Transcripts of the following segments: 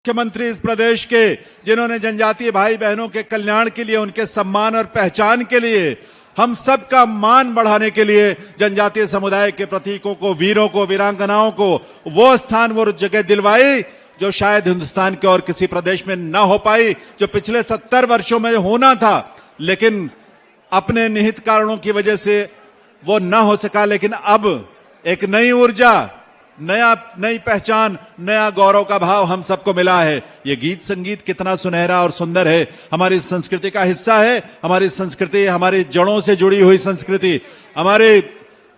मुख्यमंत्री इस प्रदेश के, जिन्होंने जनजातीय भाई बहनों के कल्याण के लिए, उनके सम्मान और पहचान के लिए, हम सब का मान बढ़ाने के लिए जनजातीय समुदाय के प्रतीकों को, वीरों को, वीरांगनाओं को वो स्थान, वो जगह दिलवाई जो शायद हिंदुस्तान के और किसी प्रदेश में ना हो पाई, जो पिछले 70 वर्षों में होना था, लेकिन अपने निहित कारणों की वजह से वो ना हो सका। लेकिन अब एक नई ऊर्जा, नई पहचान, नया गौरव का भाव हम सबको मिला है। ये गीत संगीत कितना सुनहरा और सुंदर है, हमारी संस्कृति का हिस्सा है। हमारी संस्कृति हमारी जड़ों से जुड़ी हुई संस्कृति, हमारे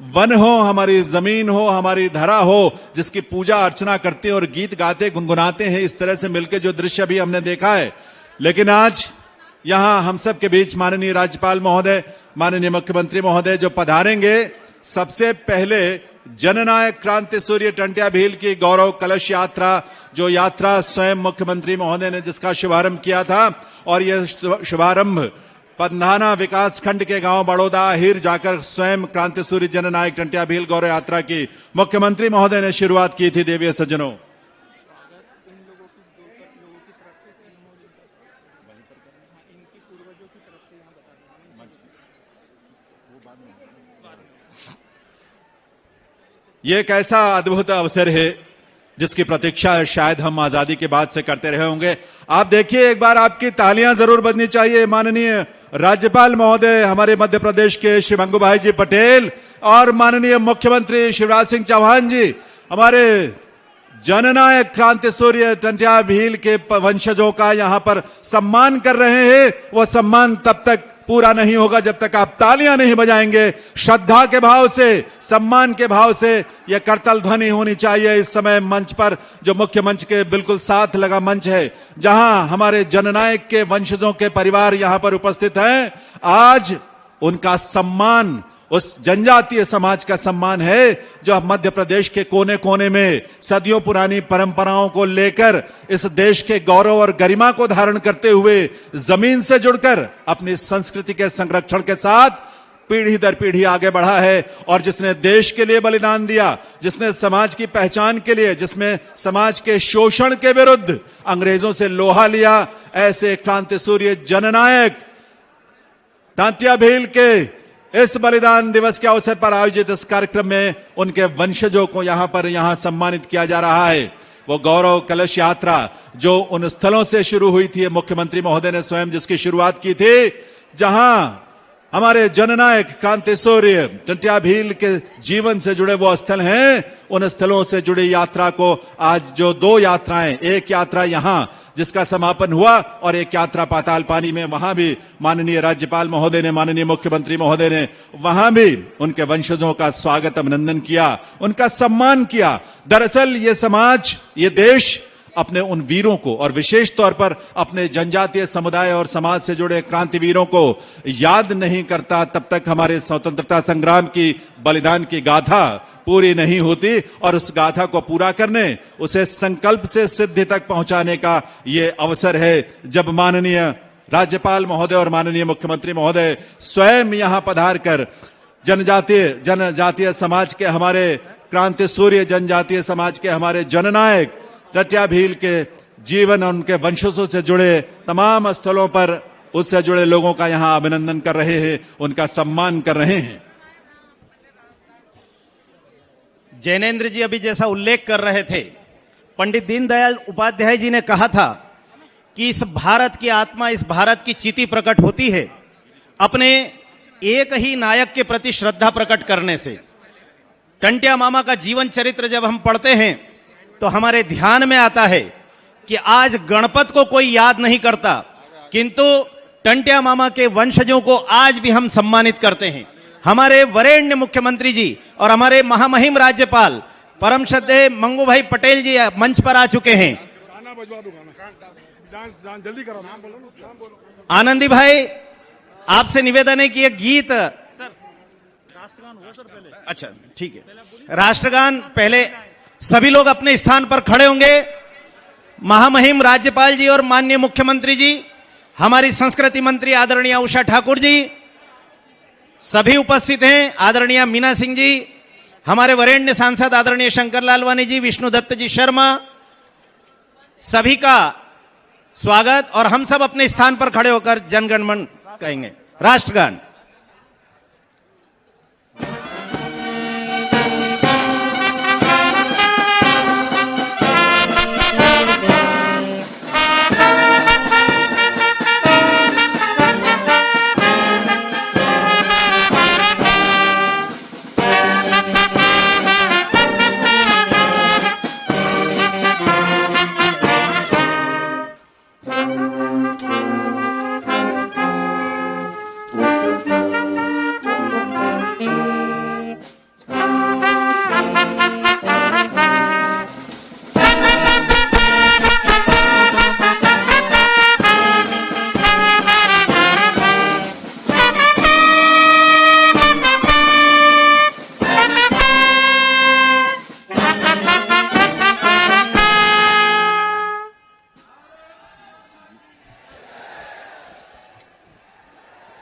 वन हो, हमारी जमीन हो, हमारी धरा हो, जिसकी पूजा अर्चना करते हैं और गीत गाते गुनगुनाते हैं, इस तरह से मिलकर जो दृश्य भी हमने देखा है। लेकिन आज यहां हम सब के बीच माननीय राज्यपाल महोदय, माननीय मुख्यमंत्री महोदय जो पधारेंगे, सबसे पहले जननायक क्रांति सूर्य टंट्या भील की गौरव कलश यात्रा, जो यात्रा स्वयं मुख्यमंत्री महोदय ने जिसका शुभारंभ किया था, और यह शुभारंभ पंधाना विकास खंड के गांव बड़ौदा आहिर जाकर स्वयं क्रांति सूर्य जननायक टंट्या भील गौरव यात्रा की मुख्यमंत्री महोदय ने शुरुआत की थी। देवीय सज्जनों, ये एक ऐसा अद्भुत अवसर है जिसकी प्रतीक्षा शायद हम आजादी के बाद से करते रहे होंगे। आप देखिए, एक बार आपकी तालियां जरूर बजनी चाहिए माननीय राज्यपाल महोदय, हमारे मध्य प्रदेश के श्री मंगू भाई जी पटेल, और माननीय मुख्यमंत्री शिवराज सिंह चौहान जी, हमारे जननायक क्रांति सूर्य टंट्या भील के वंशजों का यहां पर सम्मान कर रहे हैं। वो सम्मान तब तक पूरा नहीं होगा जब तक आप तालियां नहीं बजाएंगे। श्रद्धा के भाव से, सम्मान के भाव से यह करतल ध्वनि होनी चाहिए इस समय मंच पर, जो मुख्य मंच के बिल्कुल साथ लगा मंच है, जहां हमारे जननायक के वंशजों के परिवार यहां पर उपस्थित हैं। आज उनका सम्मान, उस जनजातीय समाज का सम्मान है जो मध्य प्रदेश के कोने कोने में सदियों पुरानी परंपराओं को लेकर इस देश के गौरव और गरिमा को धारण करते हुए जमीन से जुड़कर अपनी संस्कृति के संरक्षण के साथ पीढ़ी दर पीढ़ी आगे बढ़ा है, और जिसने देश के लिए बलिदान दिया, जिसने समाज की पहचान के लिए, जिसमें समाज के शोषण के विरुद्ध अंग्रेजों से लोहा लिया, ऐसे क्रांति सूर्य जननायक टंट्या भील के इस बलिदान दिवस के अवसर पर आयोजित इस कार्यक्रम में उनके वंशजों को यहां सम्मानित किया जा रहा है। वो गौरव कलश यात्रा जो उन स्थलों से शुरू हुई थी, मुख्यमंत्री महोदय ने स्वयं जिसकी शुरुआत की थी, जहां हमारे जननायक क्रांति सूर्य टंट्या भील के जीवन से जुड़े वो स्थल हैं, उन स्थलों से जुड़ी यात्रा को आज जो दो यात्राएं, एक यात्रा यहां जिसका समापन हुआ और एक यात्रा पाताल पानी में, वहां भी माननीय राज्यपाल महोदय ने, माननीय मुख्यमंत्री महोदय ने वहां भी उनके वंशजों का स्वागत, अभिनंदन किया, उनका सम्मान किया। दरअसल ये समाज, ये देश अपने उन वीरों को, और विशेष तौर पर अपने जनजातीय समुदाय और समाज से जुड़े क्रांतिवीरों को याद नहीं करता तब तक हमारे स्वतंत्रता संग्राम की, बलिदान की गाथा पूरी नहीं होती, और उस गाथा को पूरा करने, उसे संकल्प से सिद्धि तक पहुंचाने का ये अवसर है, जब माननीय राज्यपाल महोदय और माननीय मुख्यमंत्री महोदय स्वयं यहां पधार कर जनजातीय समाज के, हमारे क्रांति सूर्य जनजातीय समाज के हमारे जननायक टंट्या भील के जीवन और उनके वंशजों से जुड़े तमाम स्थलों पर उससे जुड़े लोगों का यहां अभिनंदन कर रहे हैं, उनका सम्मान कर रहे हैं। जैनेन्द्र जी अभी जैसा उल्लेख कर रहे थे, पंडित दीनदयाल उपाध्याय जी ने कहा था कि इस भारत की आत्मा, इस भारत की चिति प्रकट होती है अपने एक ही नायक के प्रति श्रद्धा प्रकट करने से। टंट्या मामा का जीवन चरित्र जब हम पढ़ते हैं तो हमारे ध्यान में आता है कि आज गणपत को कोई याद नहीं करता, किंतु टंट्या मामा के वंशजों को आज भी हम सम्मानित करते हैं। हमारे वरेण्य मुख्यमंत्री जी और हमारे महामहिम राज्यपाल परम श्रद्धेय मंगू भाई पटेल जी मंच पर आ चुके हैं। आनंदी भाई, आपसे निवेदन है कि ये गीत, अच्छा ठीक है, राष्ट्रगान पहले सभी लोग अपने स्थान पर खड़े होंगे। महामहिम राज्यपाल जी और माननीय मुख्यमंत्री जी, हमारी संस्कृति मंत्री आदरणीय उषा ठाकुर जी सभी उपस्थित हैं, आदरणीय मीना सिंह जी, हमारे वरेण्य सांसद आदरणीय शंकर लालवानी जी, विष्णु दत्त जी शर्मा, सभी का स्वागत और हम सब अपने स्थान पर खड़े होकर जनगण मन कहेंगे, राष्ट्रगान।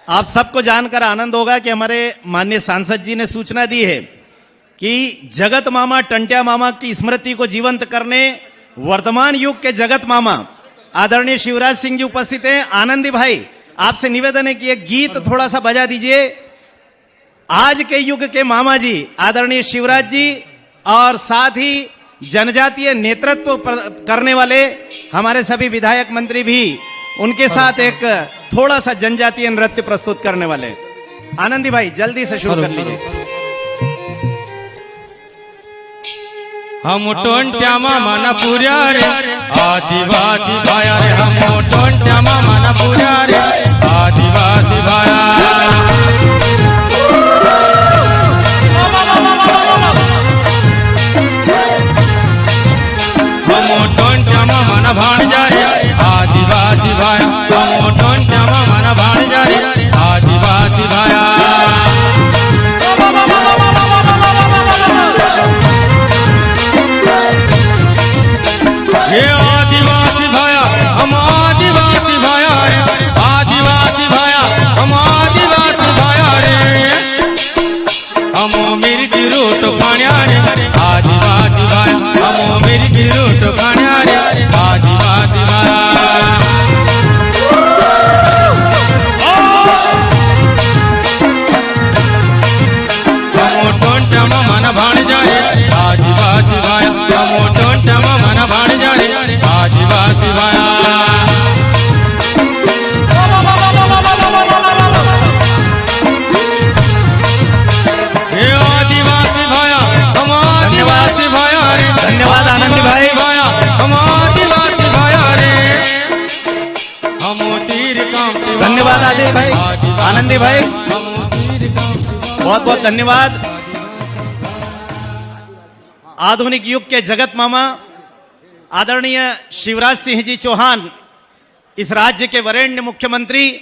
आप सबको जानकर आनंद होगा कि हमारे माननीय सांसद जी ने सूचना दी है कि जगत मामा टंट्या मामा की स्मृति को जीवंत करने वर्तमान युग के जगत मामा आदरणीय शिवराज सिंह जी उपस्थित हैं। आनंदी भाई, आपसे निवेदन है कि एक गीत थोड़ा सा बजा दीजिए। आज के युग के मामा जी आदरणीय शिवराज जी और साथ ही जनजातीय नेतृत्व करने वाले हमारे सभी विधायक मंत्री भी उनके साथ एक थोड़ा सा जनजातीय नृत्य प्रस्तुत करने वाले। आनंदी भाई जल्दी से शुरू कर लीजिए। हम टोंट्या मामा न पूरा रे आदिवासी भाया रे, हम टोंट्या मामा न पूरा रे आदिवासी भाया। हम टोंट्या मामा न भाणजा रे आदिवासी भाया, हम टोंट्या मामा न भाणजा रे आदिवासी भाया। ये आदिवासी भाया हम आदिवासी भाया रे, आदिवासी भाया हम आदिवासी भाया रे। हम मिर्ची रोट खाण्या रे आदिवासी भाया, हम मिर्ची रोट खाण्या रे आदिवासी भाया। हम टोंट्या मामा न भाणजा रे आदिवासी भाया, हम टोंट्या मामा न भाणजा रे आदिवासी भाया। हे आदिवासी भाया हम आदिवासी भाया रे, धन्यवाद आनंदी भाई। भाया हम आदिवासी भाया रे। हम तीर काम धन्यवाद आदि भाई, आनंदी भाई, हम तीर काम बहुत बहुत धन्यवाद। आधुनिक युग के जगत मामा आदरणीय शिवराज सिंह जी चौहान इस राज्य के वरेण्य मुख्यमंत्री,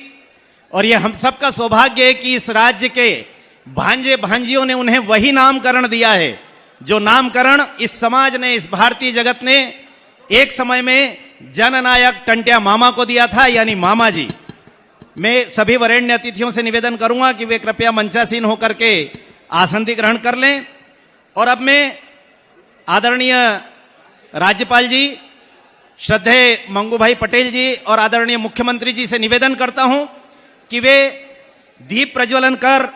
और यह हम सबका सौभाग्य है कि इस राज्य के भांजे भांजियों ने उन्हें वही नामकरण दिया है जो नामकरण इस समाज ने, इस भारतीय जगत ने एक समय में जननायक टंट्या मामा को दिया था, यानी मामा जी। मैं सभी वरेण्य अतिथियों से निवेदन करूंगा कि वे कृपया मंचासीन होकर के आसन ग्रहण कर लें। और अब मैं आदरणीय राज्यपाल जी, श्रद्धेय मंगू भाई पटेल जी और आदरणीय मुख्यमंत्री जी से निवेदन करता हूं कि वे दीप प्रज्वलन कर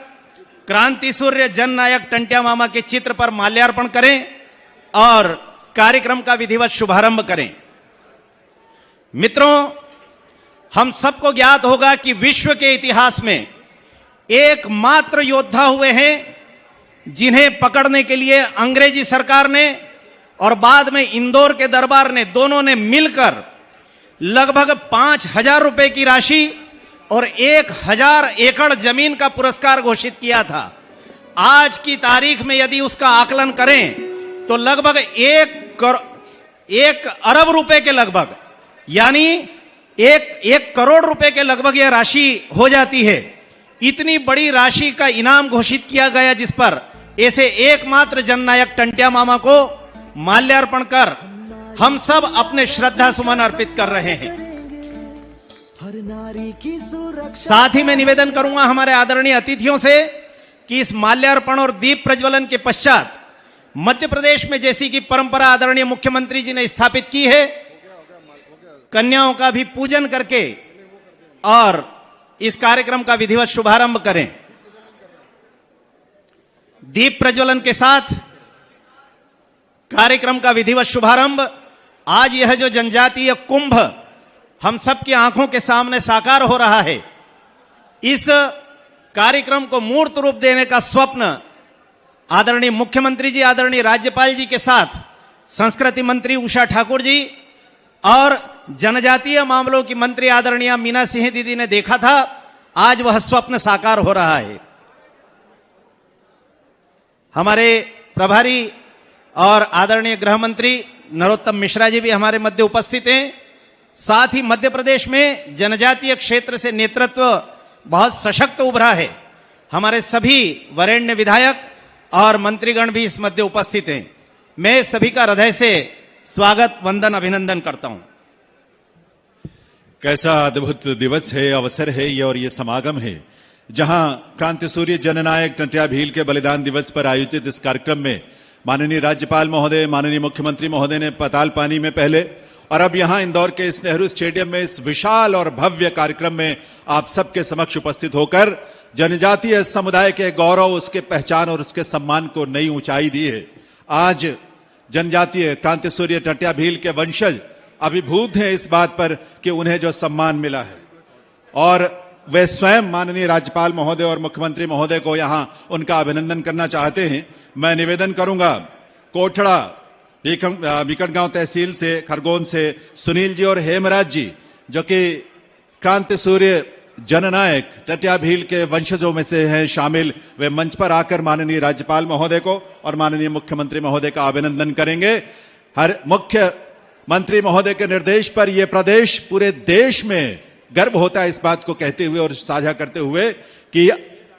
क्रांति सूर्य जननायक टंट्या मामा के चित्र पर माल्यार्पण करें और कार्यक्रम का विधिवत शुभारंभ करें। मित्रों, हम सबको ज्ञात होगा कि विश्व के इतिहास में एकमात्र योद्धा हुए हैं जिन्हें पकड़ने के लिए अंग्रेजी सरकार ने और बाद में इंदौर के दरबार ने, दोनों ने मिलकर लगभग 5,000 रुपए की राशि और 1,000 एकड़ जमीन का पुरस्कार घोषित किया था। आज की तारीख में यदि उसका आकलन करें तो लगभग 1 अरब रुपए के लगभग, यानी 1 करोड़ रुपए के लगभग यह राशि हो जाती है। इतनी बड़ी राशि का इनाम घोषित किया गया जिस पर ऐसे एकमात्र जननायक टंट्या मामा को माल्यार्पण कर हम सब अपने श्रद्धा सुमन अर्पित कर रहे हैं। साथ ही मैं निवेदन करूंगा हमारे आदरणीय अतिथियों से कि इस माल्यार्पण और दीप प्रज्वलन के पश्चात मध्य प्रदेश में जैसी की परंपरा आदरणीय मुख्यमंत्री जी ने स्थापित की है, कन्याओं का भी पूजन करके और इस कार्यक्रम का विधिवत शुभारंभ करें। दीप प्रज्वलन के साथ कार्यक्रम का विधिवत शुभारंभ। आज यह जो जनजातीय कुंभ हम सबकी आंखों के सामने साकार हो रहा है, इस कार्यक्रम को मूर्त रूप देने का स्वप्न आदरणीय मुख्यमंत्री जी, आदरणीय राज्यपाल जी के साथ संस्कृति मंत्री उषा ठाकुर जी और जनजातीय मामलों की मंत्री आदरणीय मीना सिंह दीदी ने देखा था। आज वह स्वप्न साकार हो रहा है। हमारे प्रभारी और आदरणीय गृह मंत्री नरोत्तम मिश्रा जी भी हमारे मध्य उपस्थित हैं। साथ ही मध्य प्रदेश में जनजातीय क्षेत्र से नेतृत्व बहुत सशक्त उभरा है। हमारे सभी वरेण्य विधायक और मंत्रीगण भी इस मध्य उपस्थित हैं। मैं सभी का हृदय से स्वागत, वंदन, अभिनंदन करता हूं। कैसा अद्भुत दिवस है, अवसर है ये, और ये समागम है जहां क्रांति सूर्य जननायक टंट्या भील के बलिदान दिवस पर आयोजित इस कार्यक्रम में माननीय राज्यपाल महोदय, माननीय मुख्यमंत्री महोदय ने पताल पानी में पहले और अब यहां इंदौर के इस नेहरू स्टेडियम में इस विशाल और भव्य कार्यक्रम में आप सबके समक्ष उपस्थित होकर जनजातीय समुदाय के गौरव, उसके पहचान और उसके सम्मान को नई ऊंचाई दी है। आज जनजातीय क्रांति सूर्य टंट्या भील के वंशज अभिभूत हैं इस बात पर कि उन्हें जो सम्मान मिला है, और वे स्वयं माननीय राज्यपाल महोदय और मुख्यमंत्री महोदय को यहां उनका अभिनंदन करना चाहते हैं। मैं निवेदन करूंगा कोठड़ा बिकटगांव तहसील से, खरगोन से सुनील जी और हेमराज जी, जो कि क्रांति सूर्य जननायक टंट्या भील के वंशजों में से हैं शामिल, वे मंच पर आकर माननीय राज्यपाल महोदय को और माननीय मुख्यमंत्री महोदय का अभिनंदन करेंगे। हर मुख्यमंत्री महोदय के निर्देश पर यह प्रदेश पूरे देश में गर्व होता है इस बात को कहते हुए और साझा करते हुए कि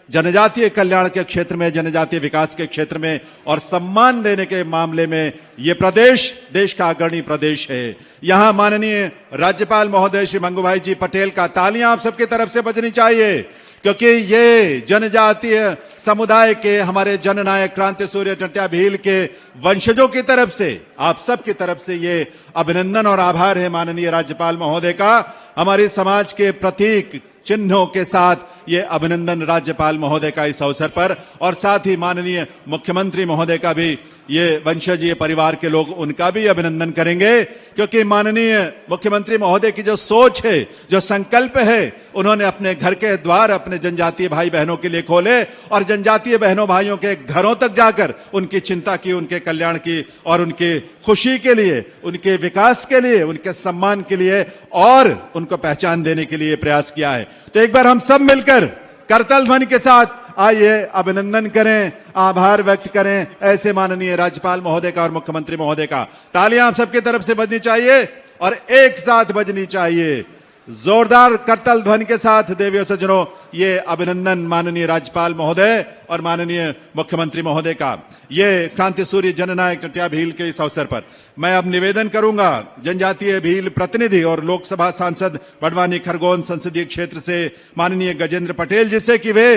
जनजातीय कल्याण के क्षेत्र में, जनजातीय विकास के क्षेत्र में और सम्मान देने के मामले में यह प्रदेश देश का अग्रणी प्रदेश है। यहां माननीय राज्यपाल महोदय श्री मंगूभाई जी पटेल का तालियां आप सबकी तरफ से बजनी चाहिए, क्योंकि ये जनजातीय समुदाय के हमारे जननायक क्रांति सूर्य टंट्या भील के वंशजों की तरफ से, आप सबकी तरफ से ये अभिनंदन और आभार है माननीय राज्यपाल महोदय का। हमारे समाज के प्रतीक चिन्हों के साथ ये अभिनंदन राज्यपाल महोदय का इस अवसर पर, और साथ ही माननीय मुख्यमंत्री महोदय का भी, ये वंशजीय परिवार के लोग उनका भी अभिनंदन करेंगे, क्योंकि माननीय मुख्यमंत्री महोदय की जो सोच है, जो संकल्प है, उन्होंने अपने घर के द्वार अपने जनजातीय भाई बहनों के लिए खोले और जनजातीय बहनों भाइयों के घरों तक जाकर उनकी चिंता की, उनके कल्याण की और उनकी खुशी के लिए, उनके विकास के लिए, उनके सम्मान के लिए और उनको पहचान देने के लिए प्रयास किया है। तो एक बार हम सब मिलकर करताल ध्वनि के साथ आइए अभिनंदन करें, आभार व्यक्त करें ऐसे माननीय राज्यपाल महोदय का और मुख्यमंत्री महोदय का। तालियां आप सबकी तरफ से बजनी चाहिए और एक साथ बजनी चाहिए। जोरदार करताल ध्वनि के साथ देवियों सज्जनों ये अभिनंदन माननीय राज्यपाल महोदय और माननीय मुख्यमंत्री महोदय का, ये क्रांति सूर्य जननायक टंट्या भील के इस अवसर पर। मैं अब निवेदन करूंगा जनजातीय भील प्रतिनिधि और लोकसभा सांसद बड़वानी खरगोन संसदीय क्षेत्र से माननीय गजेंद्र पटेल जी से कि वे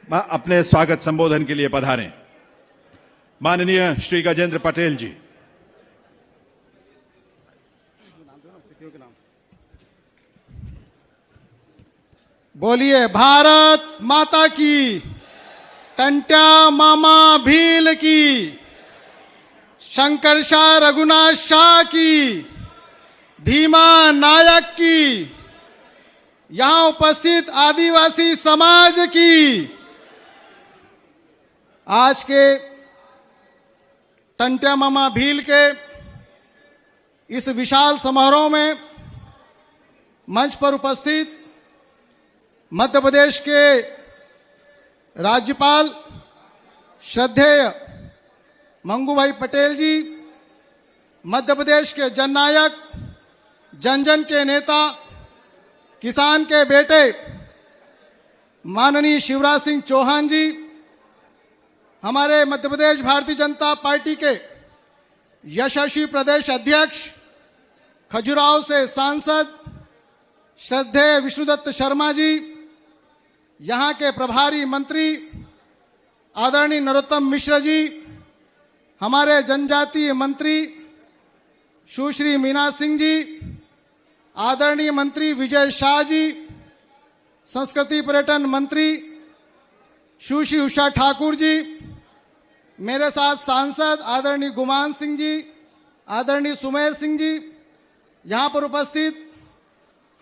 अपने स्वागत संबोधन के लिए पधारें। माननीय श्री गजेंद्र पटेल जी। बोलिए भारत माता की, टंट्या मामा भील की, शंकर शाह रघुनाथ शाह की, भीमा नायक की, यहां उपस्थित आदिवासी समाज की। आज के टंट्या मामा भील के इस विशाल समारोह में मंच पर उपस्थित मध्य प्रदेश के राज्यपाल श्रद्धेय मंगूभाई पटेल जी, मध्य प्रदेश के जननायक, जन जन के नेता, किसान के बेटे माननीय शिवराज सिंह चौहान जी, हमारे मध्य प्रदेश भारतीय जनता पार्टी के यशस्वी प्रदेश अध्यक्ष, खजुराहो से सांसद श्रद्धेय विष्णुदत्त शर्मा जी, यहाँ के प्रभारी मंत्री आदरणीय नरोत्तम मिश्र जी, हमारे जनजातीय मंत्री सुश्री मीना सिंह जी, आदरणीय मंत्री विजय शाह जी, संस्कृति पर्यटन मंत्री सुश्री उषा ठाकुर जी, मेरे साथ सांसद आदरणीय गुमान सिंह जी, आदरणीय सुमेर सिंह जी, यहाँ पर उपस्थित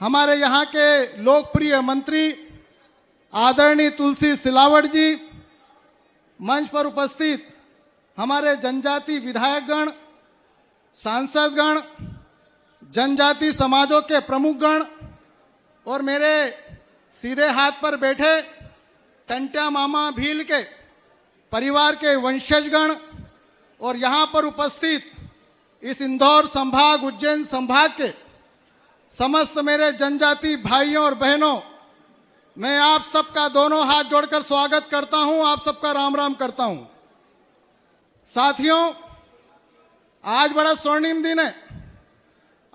हमारे यहाँ के लोकप्रिय मंत्री आदरणीय तुलसी सिलावट जी, मंच पर उपस्थित हमारे जनजाति विधायकगण, सांसदगण, जनजाति समाजों के प्रमुखगण और मेरे सीधे हाथ पर बैठे टंट्या मामा भील के परिवार के वंशजगण और यहाँ पर उपस्थित इस इंदौर संभाग, उज्जैन संभाग के समस्त मेरे जनजाति भाइयों और बहनों, मैं आप सबका दोनों हाथ जोड़कर स्वागत करता हूं, आप सबका राम राम करता हूं। साथियों, आज बड़ा स्वर्णिम दिन है।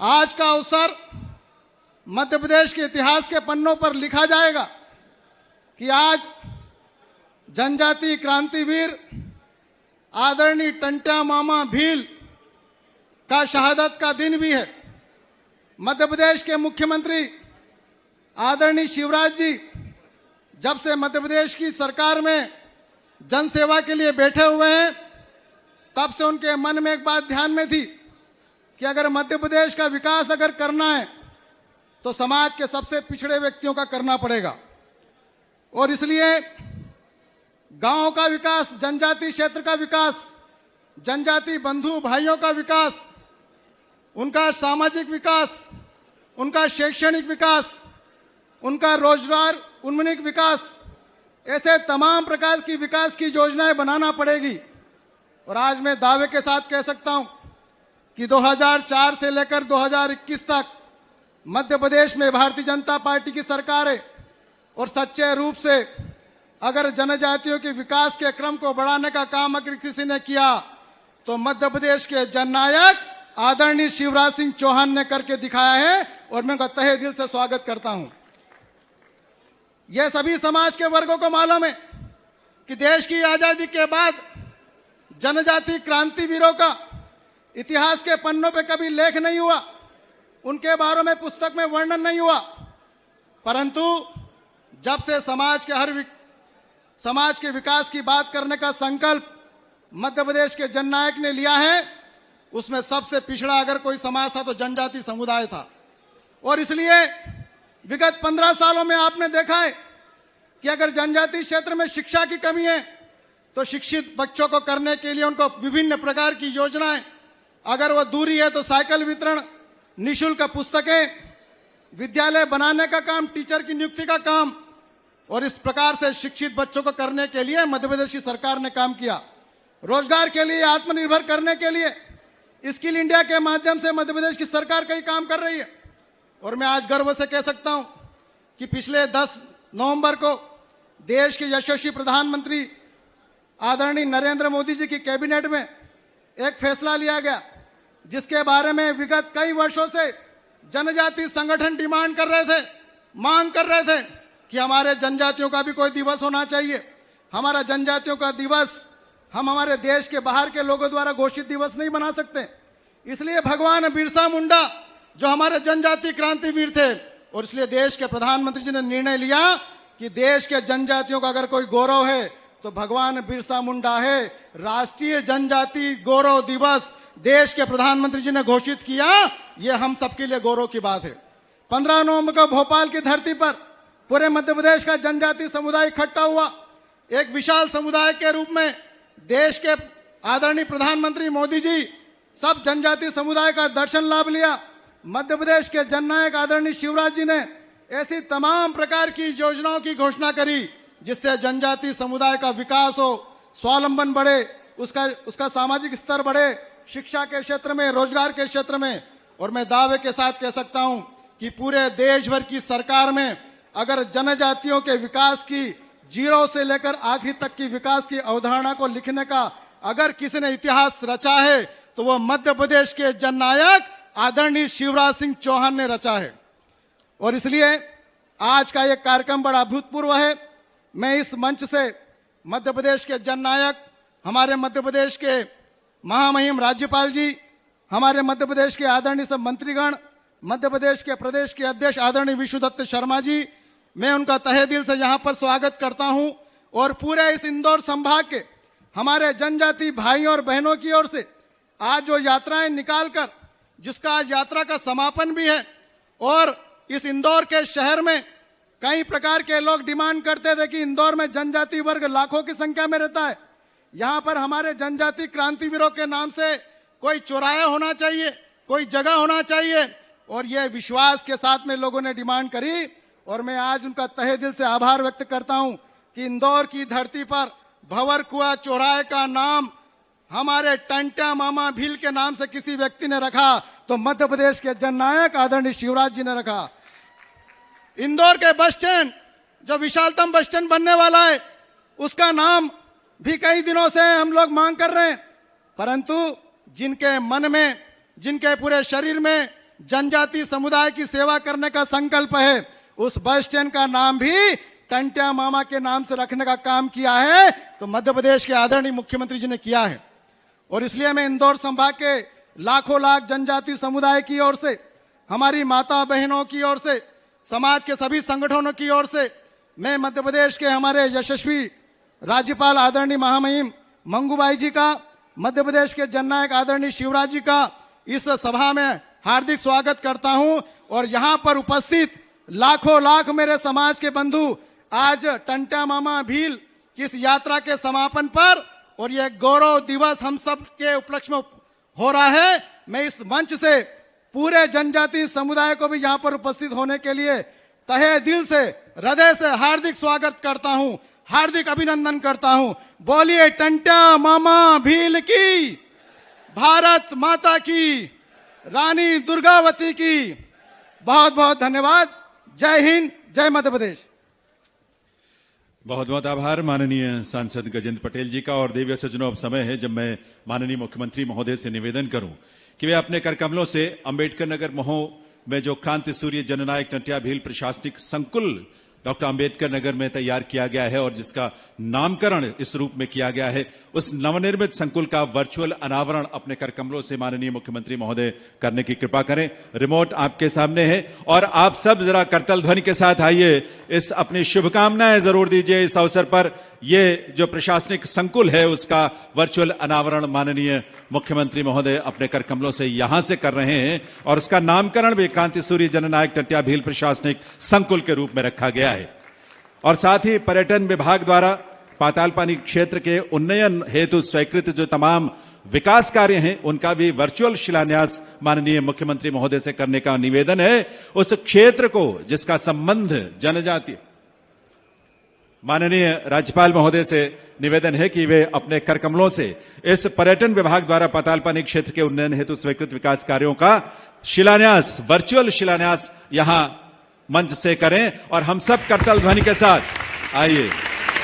आज का अवसर मध्य प्रदेश के इतिहास के पन्नों पर लिखा जाएगा कि आज जनजाति क्रांतिवीर आदरणीय टंट्या मामा भील का शहादत का दिन भी है। मध्य प्रदेश के मुख्यमंत्री आदरणीय शिवराज जी जब से मध्य प्रदेश की सरकार में जनसेवा के लिए बैठे हुए हैं, तब से उनके मन में एक बात ध्यान में थी कि अगर मध्य प्रदेश का विकास अगर करना है तो समाज के सबसे पिछड़े व्यक्तियों का करना पड़ेगा। और इसलिए गांव का विकास, जनजाति क्षेत्र का विकास, जनजाति बंधु भाइयों का विकास, उनका सामाजिक विकास, उनका शैक्षणिक विकास, उनका रोजगार उन्मुख विकास, ऐसे तमाम प्रकार की विकास की योजनाएं बनाना पड़ेगी। और आज मैं दावे के साथ कह सकता हूं कि 2004 से लेकर 2021 तक मध्य प्रदेश में भारतीय जनता पार्टी की सरकार है और सच्चे रूप से अगर जनजातियों के विकास के क्रम को बढ़ाने का काम अगर किसी ने किया तो मध्य प्रदेश के जननायक आदरणीय शिवराज सिंह चौहान ने करके दिखाया है और मैं उनका तहे दिल से स्वागत करता हूं। यह सभी समाज के वर्गों को मालूम है कि देश की आजादी के बाद जनजाति क्रांतिवीरों का इतिहास के पन्नों पे कभी लेख नहीं हुआ, उनके बारे में पुस्तक में वर्णन नहीं हुआ, परंतु जब से समाज के विकास की बात करने का संकल्प मध्य प्रदेश के जननायक ने लिया है, उसमें सबसे पिछड़ा अगर कोई समाज था तो जनजाति समुदाय था। और इसलिए विगत 15 सालों में आपने देखा है कि अगर जनजाति क्षेत्र में शिक्षा की कमी है तो शिक्षित बच्चों को करने के लिए उनको विभिन्न प्रकार की योजनाएं, अगर वो दूरी है तो साइकिल वितरण, निःशुल्क पुस्तकें, विद्यालय बनाने का काम, टीचर की नियुक्ति का काम, और इस प्रकार से शिक्षित बच्चों को करने के लिए मध्य प्रदेश की सरकार ने काम किया। रोजगार के लिए, आत्मनिर्भर करने के लिए स्किल इंडिया के माध्यम से मध्य प्रदेश की सरकार कई काम कर रही है। और मैं आज गर्व से कह सकता हूं कि पिछले 10 नवंबर को देश के यशस्वी प्रधानमंत्री आदरणीय नरेंद्र मोदी जी की कैबिनेट में एक फैसला लिया गया जिसके बारे में विगत कई वर्षों से जनजाति संगठन डिमांड कर रहे थे, मांग कर रहे थे कि हमारे जनजातियों का भी कोई दिवस होना चाहिए। हमारा जनजातियों का दिवस हम हमारे देश के बाहर के लोगों द्वारा घोषित दिवस नहीं बना सकते। इसलिए भगवान बिरसा मुंडा जो हमारे जनजाति क्रांतिवीर थे, और इसलिए देश के प्रधानमंत्री जी ने निर्णय लिया कि देश के जनजातियों का अगर कोई गौरव है तो भगवान बिरसा मुंडा है। राष्ट्रीय जनजाति गौरव दिवस देश के प्रधानमंत्री जी ने घोषित किया, यह हम सबके लिए गौरव की बात है। 15 नवंबर को भोपाल की धरती पर पूरे मध्य प्रदेश का जनजाति समुदाय इकट्ठा हुआ। एक विशाल समुदाय के रूप में देश के आदरणीय प्रधानमंत्री मोदी जी सब जनजाति समुदाय का दर्शन लाभ लिया। मध्य प्रदेश के जननायक आदरणीय शिवराज जी ने ऐसी तमाम प्रकार की योजनाओं की घोषणा करी जिससे जनजाति समुदाय का विकास हो, स्वावलंबन बढ़े, उसका सामाजिक स्तर बढ़े, शिक्षा के क्षेत्र में, रोजगार के क्षेत्र में। और मैं दावे के साथ कह सकता हूं कि पूरे देश भर की सरकार में अगर जनजातियों के विकास की जीरो से लेकर आखिरी तक की विकास की अवधारणा को लिखने का अगर किसी ने इतिहास रचा है तो वह मध्य प्रदेश के जननायक आदरणीय शिवराज सिंह चौहान ने रचा है। और इसलिए आज का यह कार्यक्रम बड़ा अभूतपूर्व है। मैं इस मंच से मध्य प्रदेश के जननायक, हमारे मध्य प्रदेश के महामहिम राज्यपाल जी, हमारे मध्य प्रदेश के आदरणीय सब मंत्रीगण, मध्य प्रदेश के अध्यक्ष आदरणीय विष्णुदत्त शर्मा जी, मैं उनका तहे दिल से यहाँ पर स्वागत करता हूँ। और पूरे इस इंदौर संभाग के हमारे जनजाति भाइयों और बहनों की ओर से आज जो यात्राएं निकालकर, जिसका आज यात्रा का समापन भी है, और इस इंदौर के शहर में कई प्रकार के लोग डिमांड करते थे कि इंदौर में जनजाति वर्ग लाखों की संख्या में रहता है, यहाँ पर हमारे जनजाति क्रांतिवीरों के नाम से कोई चौराहा होना चाहिए, कोई जगह होना चाहिए, और यह विश्वास के साथ में लोगों ने डिमांड करी। और मैं आज उनका तहे दिल से आभार व्यक्त करता हूं कि इंदौर की धरती पर भंवर कुआं चौराहे का नाम हमारे टंट्या मामा भील के नाम से किसी व्यक्ति ने रखा तो मध्य प्रदेश के जननायक आदरणीय शिवराज जी ने रखा। इंदौर के बस स्टैंड, जो विशालतम बस स्टैंड बनने वाला है, उसका नाम भी कई दिनों से हम लोग मांग कर रहे हैं, परंतु जिनके मन में, जिनके पूरे शरीर में जनजाति समुदाय की सेवा करने का संकल्प है, उस बस स्टैंड का नाम भी टंट्या मामा के नाम से रखने का काम किया है तो मध्य प्रदेश के आदरणीय मुख्यमंत्री जी ने किया है। और इसलिए मैं इंदौर संभाग के लाखों लाख जनजाति समुदाय की ओर से, हमारी माता बहनों की ओर से, समाज के सभी संगठनों की ओर से, मैं मध्य प्रदेश के हमारे यशस्वी राज्यपाल आदरणीय महामहिम मंगूबाई जी का, मध्य प्रदेश के जननायक आदरणीय शिवराज जी का इस सभा में हार्दिक स्वागत करता हूं। और यहां पर उपस्थित लाखों लाख मेरे समाज के बंधु आज टंट्या मामा भील की इस यात्रा के समापन पर, और यह गौरव दिवस हम सब के उपलक्ष्य में हो रहा है, मैं इस मंच से पूरे जनजाति समुदाय को भी यहां पर उपस्थित होने के लिए तहे दिल से, हृदय से हार्दिक स्वागत करता हूं, हार्दिक अभिनंदन करता हूं। बोलिए टंट्या मामा भील की, भारत माता की, रानी दुर्गावती की। बहुत बहुत धन्यवाद। जय हिंद, जय मध्य प्रदेश। बहुत बहुत आभार माननीय सांसद गजेंद्र पटेल जी का। और देवी सज्जनों, अब समय है जब मैं माननीय मुख्यमंत्री महोदय से निवेदन करूं कि वे अपने कर कमलों से अंबेडकर नगर महो में जो क्रांति सूर्य जननायक टंट्या भील प्रशासनिक संकुल डॉक्टर अंबेडकर नगर में तैयार किया गया है और जिसका नामकरण इस रूप में किया गया है, उस नवनिर्मित संकुल का वर्चुअल अनावरण अपने कर कमलों से माननीय मुख्यमंत्री महोदय करने की कृपा करें। रिमोट आपके सामने है और आप सब जरा करतल ध्वनि के साथ आइए, इस अपनी शुभकामनाएं जरूर दीजिए इस अवसर पर। ये जो प्रशासनिक संकुल है उसका वर्चुअल अनावरण माननीय मुख्यमंत्री महोदय अपने कर कमलों से यहां से कर रहे हैं और उसका नामकरण भी क्रांति सूर्य जननायक टंट्या भील प्रशासनिक संकुल के रूप में रखा गया है। और साथ ही पर्यटन विभाग द्वारा पातालपानी क्षेत्र के उन्नयन हेतु स्वीकृत जो तमाम विकास कार्य हैं उनका भी वर्चुअल शिलान्यास माननीय मुख्यमंत्री महोदय से करने का निवेदन है। उस क्षेत्र को जिसका संबंध जनजाति, माननीय राज्यपाल महोदय से निवेदन है कि वे अपने कर कमलों से इस पर्यटन विभाग द्वारा पातालपानी क्षेत्र के उन्नयन हेतु स्वीकृत विकास कार्यों का शिलान्यास, वर्चुअल शिलान्यास यहां मंच से करें। और हम सब करतल ध्वनि के साथ आइए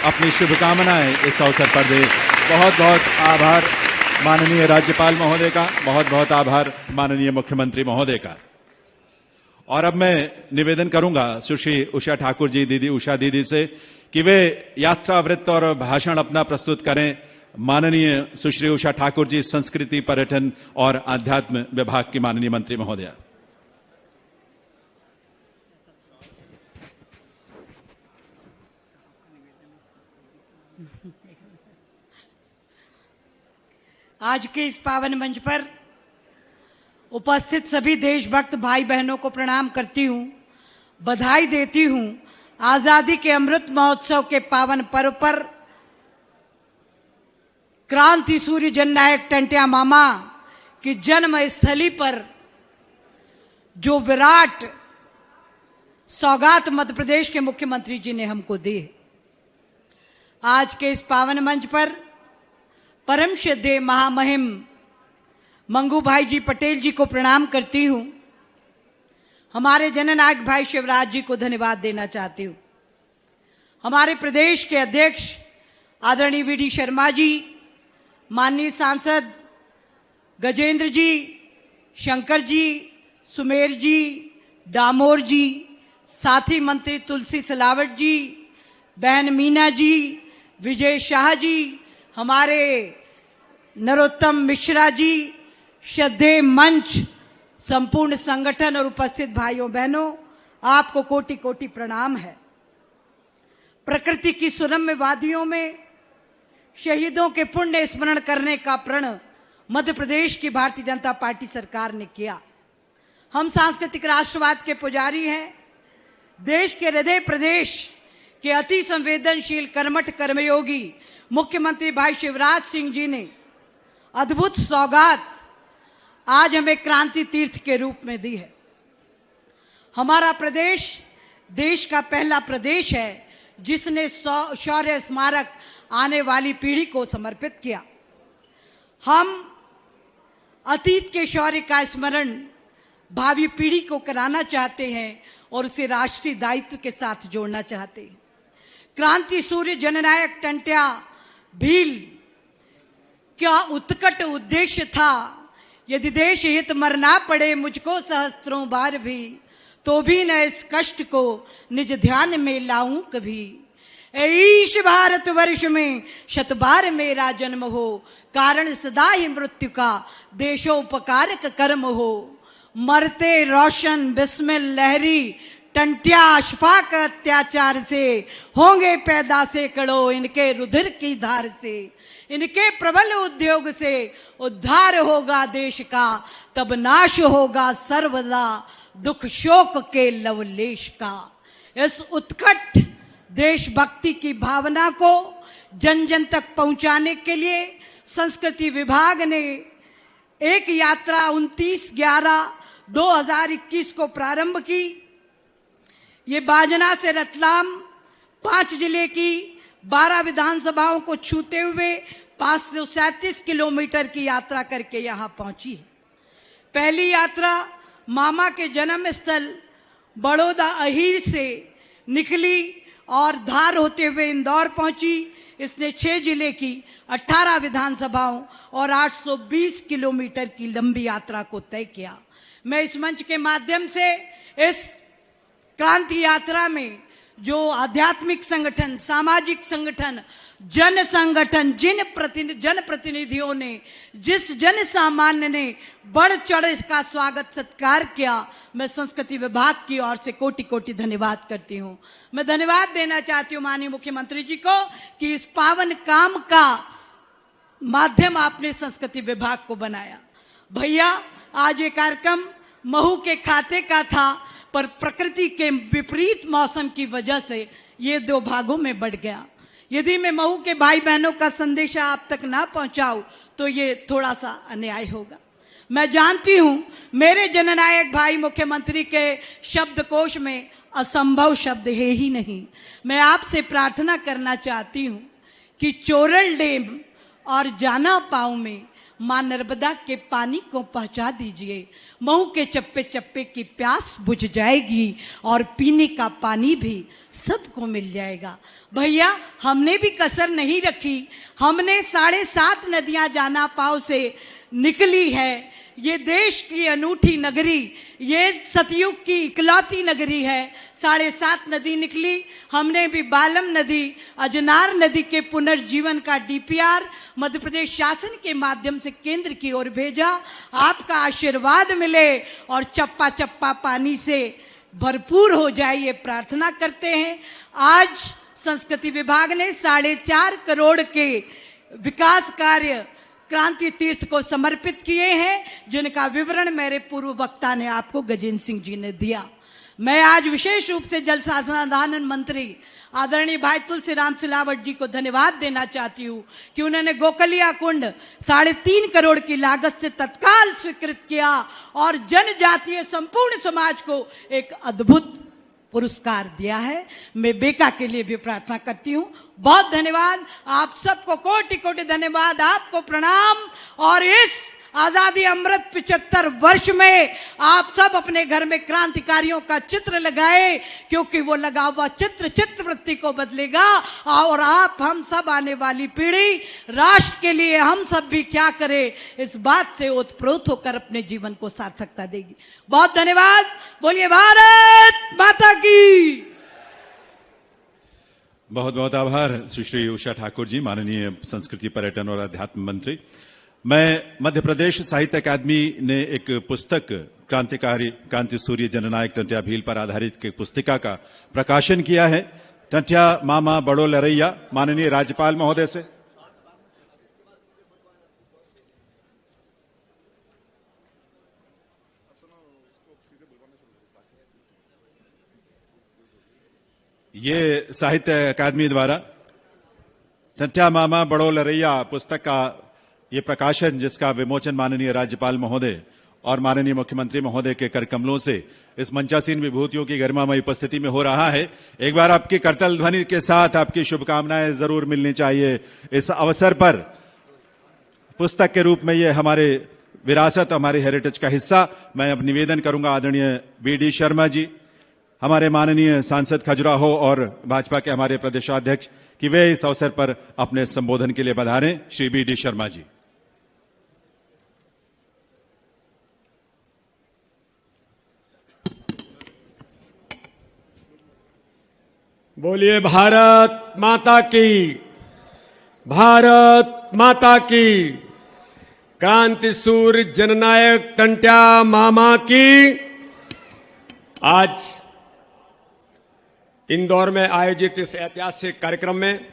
अपनी शुभकामनाएं इस अवसर पर दें। बहुत बहुत आभार माननीय राज्यपाल महोदय का, बहुत बहुत आभार माननीय मुख्यमंत्री महोदय का। और अब मैं निवेदन करूंगा सुश्री उषा ठाकुर जी, दीदी उषा दीदी से कि वे यात्रा वृत्त और भाषण अपना प्रस्तुत करें। माननीय सुश्री उषा ठाकुर जी, संस्कृति पर्यटन और आध्यात्म विभाग की माननीय मंत्री महोदया। आज के इस पावन मंच पर उपस्थित सभी देशभक्त भाई बहनों को प्रणाम करती हूं, बधाई देती हूं। आजादी के अमृत महोत्सव के पावन पर्व पर क्रांति सूर्य जननायक टंट्या मामा की जन्म स्थली पर जो विराट सौगात मध्य प्रदेश के मुख्यमंत्री जी ने हमको दी, आज के इस पावन मंच पर परम श्रद्धेय महामहिम मंगू भाई जी पटेल जी को प्रणाम करती हूं। हमारे जननायक भाई शिवराज जी को धन्यवाद देना चाहती हूं। हमारे प्रदेश के अध्यक्ष आदरणीय वी डी शर्मा जी, माननीय सांसद गजेंद्र जी, शंकर जी, सुमेर जी, डामोर जी, साथी मंत्री तुलसी सिलावट जी, बहन मीना जी, विजय शाह जी, हमारे नरोत्तम मिश्रा जी, श्रद्धेय मंच संपूर्ण संगठन और उपस्थित भाइयों बहनों, आपको कोटि कोटि प्रणाम है। प्रकृति की सुरम्य वादियों में शहीदों के पुण्य स्मरण करने का प्रण मध्य प्रदेश की भारतीय जनता पार्टी सरकार ने किया। हम सांस्कृतिक राष्ट्रवाद के पुजारी हैं। देश के हृदय प्रदेश के अति संवेदनशील कर्मठ कर्मयोगी मुख्यमंत्री भाई शिवराज सिंह जी ने अद्भुत सौगात आज हमें क्रांति तीर्थ के रूप में दी है। हमारा प्रदेश देश का पहला प्रदेश है जिसने शौर्य स्मारक आने वाली पीढ़ी को समर्पित किया। हम अतीत के शौर्य का स्मरण भावी पीढ़ी को कराना चाहते हैं और उसे राष्ट्रीय दायित्व के साथ जोड़ना चाहते हैं। क्रांति सूर्य जननायक टंट्या भील क्या उत्कट उद्देश्य था, यदि देश हित मरना पड़े मुझको सहस्त्रों बार भी, तो भी न इस कष्ट को निज ध्यान में लाऊं कभी। ईश भारत वर्ष में शत बार मेरा जन्म हो, कारण सदा ही मृत्यु का देशोपकारक कर्म हो। मरते रोशन बिस्मिल लहरी टंट्या अशफाक अत्याचार से, होंगे पैदा सैकड़ों इनके रुधिर की धार से। इनके प्रबल उद्योग से उद्धार होगा देश का, तब नाश होगा सर्वदा दुख शोक के लवलेश का। इस उत्कट देशभक्ति की भावना को जन जन तक पहुंचाने के लिए संस्कृति विभाग ने एक यात्रा 29/11/2021 को प्रारंभ की। ये बाजना से रतलाम 5 जिले की 12 विधानसभाओं को छूते हुए 537 किलोमीटर की यात्रा करके यहां पहुंची है। पहली यात्रा मामा के जन्म स्थल बड़ौदा अहीर से निकली और धार होते हुए इंदौर पहुंची। इसने 6 जिले की 18 विधानसभाओं और 820 किलोमीटर की लंबी यात्रा को तय किया। मैं इस मंच के माध्यम से इस क्रांति यात्रा में जो आध्यात्मिक संगठन, सामाजिक संगठन, जन संगठन, जन प्रतिनिधियों ने, जिस जन सामान्य ने बढ़ चढ़ इसका स्वागत सत्कार किया, मैं संस्कृति विभाग की ओर से कोटि कोटि धन्यवाद करती हूं। मैं धन्यवाद देना चाहती हूं माननीय मुख्यमंत्री जी को कि इस पावन काम का माध्यम आपने संस्कृति विभाग को बनाया। भैया, आज ये कार्यक्रम महू के खाते का था, पर प्रकृति के विपरीत मौसम की वजह से ये 2 भागों में बढ़ गया। यदि मैं महू के भाई बहनों का संदेशा आप तक ना पहुंचाऊं तो ये थोड़ा सा अन्याय होगा। मैं जानती हूं मेरे जननायक भाई मुख्यमंत्री के शब्दकोश में असंभव शब्द है ही नहीं। मैं आपसे प्रार्थना करना चाहती हूं कि चोरल डैम और जाना पाव में मां नर्मदा के पानी को पहुंचा दीजिए। महू के चप्पे चप्पे की प्यास बुझ जाएगी और पीने का पानी भी सबको मिल जाएगा। भैया, हमने भी कसर नहीं रखी। हमने 7.5 नदियां जाना पाव से निकली है। ये देश की अनूठी नगरी, ये सतयुग की इकलौती नगरी है। 7.5 नदी निकली। हमने भी बालम नदी, अजनार नदी के पुनर्जीवन का डीपीआर मध्य प्रदेश शासन के माध्यम से केंद्र की ओर भेजा। आपका आशीर्वाद मिले और चप्पा चप्पा पानी से भरपूर हो जाए, ये प्रार्थना करते हैं। आज संस्कृति विभाग ने 4.5 करोड़ के विकास कार्य क्रांति तीर्थ को समर्पित किए हैं, जिनका विवरण मेरे पूर्व वक्ता ने आपको गजेंद्र सिंह जी ने दिया। मैं आज विशेष रूप से जल संसाधन मंत्री आदरणीय भाई तुलसीराम सिलावट जी को धन्यवाद देना चाहती हूँ कि उन्होंने गोकलिया कुंड 3.5 करोड़ की लागत से तत्काल स्वीकृत किया और जनजातीय संपूर्ण समाज को एक अद्भुत पुरस्कार दिया है। मैं बेका के लिए भी प्रार्थना करती हूँ। बहुत धन्यवाद आप सबको, कोटि कोटि धन्यवाद, आपको प्रणाम। और इस आजादी अमृत 75 वर्ष में आप सब अपने घर में क्रांतिकारियों का चित्र लगाए, क्योंकि वो लगा हुआ चित्र चित्तवृत्ति को बदलेगा और आप, हम सब, आने वाली पीढ़ी राष्ट्र के लिए हम सब भी क्या करें, इस बात से ओतप्रोत होकर अपने जीवन को सार्थकता देगी। बहुत धन्यवाद। बोलिए भारत माता की। बहुत बहुत आभार सुश्री उषा ठाकुर जी, माननीय संस्कृति पर्यटन और अध्यात्म मंत्री। मैं मध्य प्रदेश साहित्य अकादमी ने एक पुस्तक क्रांति सूर्य जननायक टंट्या भील पर आधारित एक पुस्तिका का प्रकाशन किया है। टंट्या मामा बड़ो लड़ैया माननीय राज्यपाल महोदय से। ये साहित्य अकादमी द्वारा टंट्या मामा बड़ो लड़ैया पुस्तक का ये प्रकाशन, जिसका विमोचन माननीय राज्यपाल महोदय और माननीय मुख्यमंत्री महोदय के कर कमलों से इस मंचासीन विभूतियों की गरिमामयी उपस्थिति में हो रहा है। एक बार आपकी करतल ध्वनि के साथ आपकी शुभकामनाएं जरूर मिलनी चाहिए इस अवसर पर। पुस्तक के रूप में ये हमारे विरासत, हमारे हेरिटेज का हिस्सा। मैं अब निवेदन करूंगा आदरणीय BD शर्मा जी, हमारे माननीय सांसद खजुराहो और भाजपा के हमारे प्रदेशाध्यक्ष, कि वे इस अवसर पर अपने संबोधन के लिए पधारें। श्री BD शर्मा जी। बोलिए भारत माता की, भारत माता की। क्रांति सूर्य जननायक टंट्या मामा की। आज इंदौर में आयोजित इस ऐतिहासिक कार्यक्रम में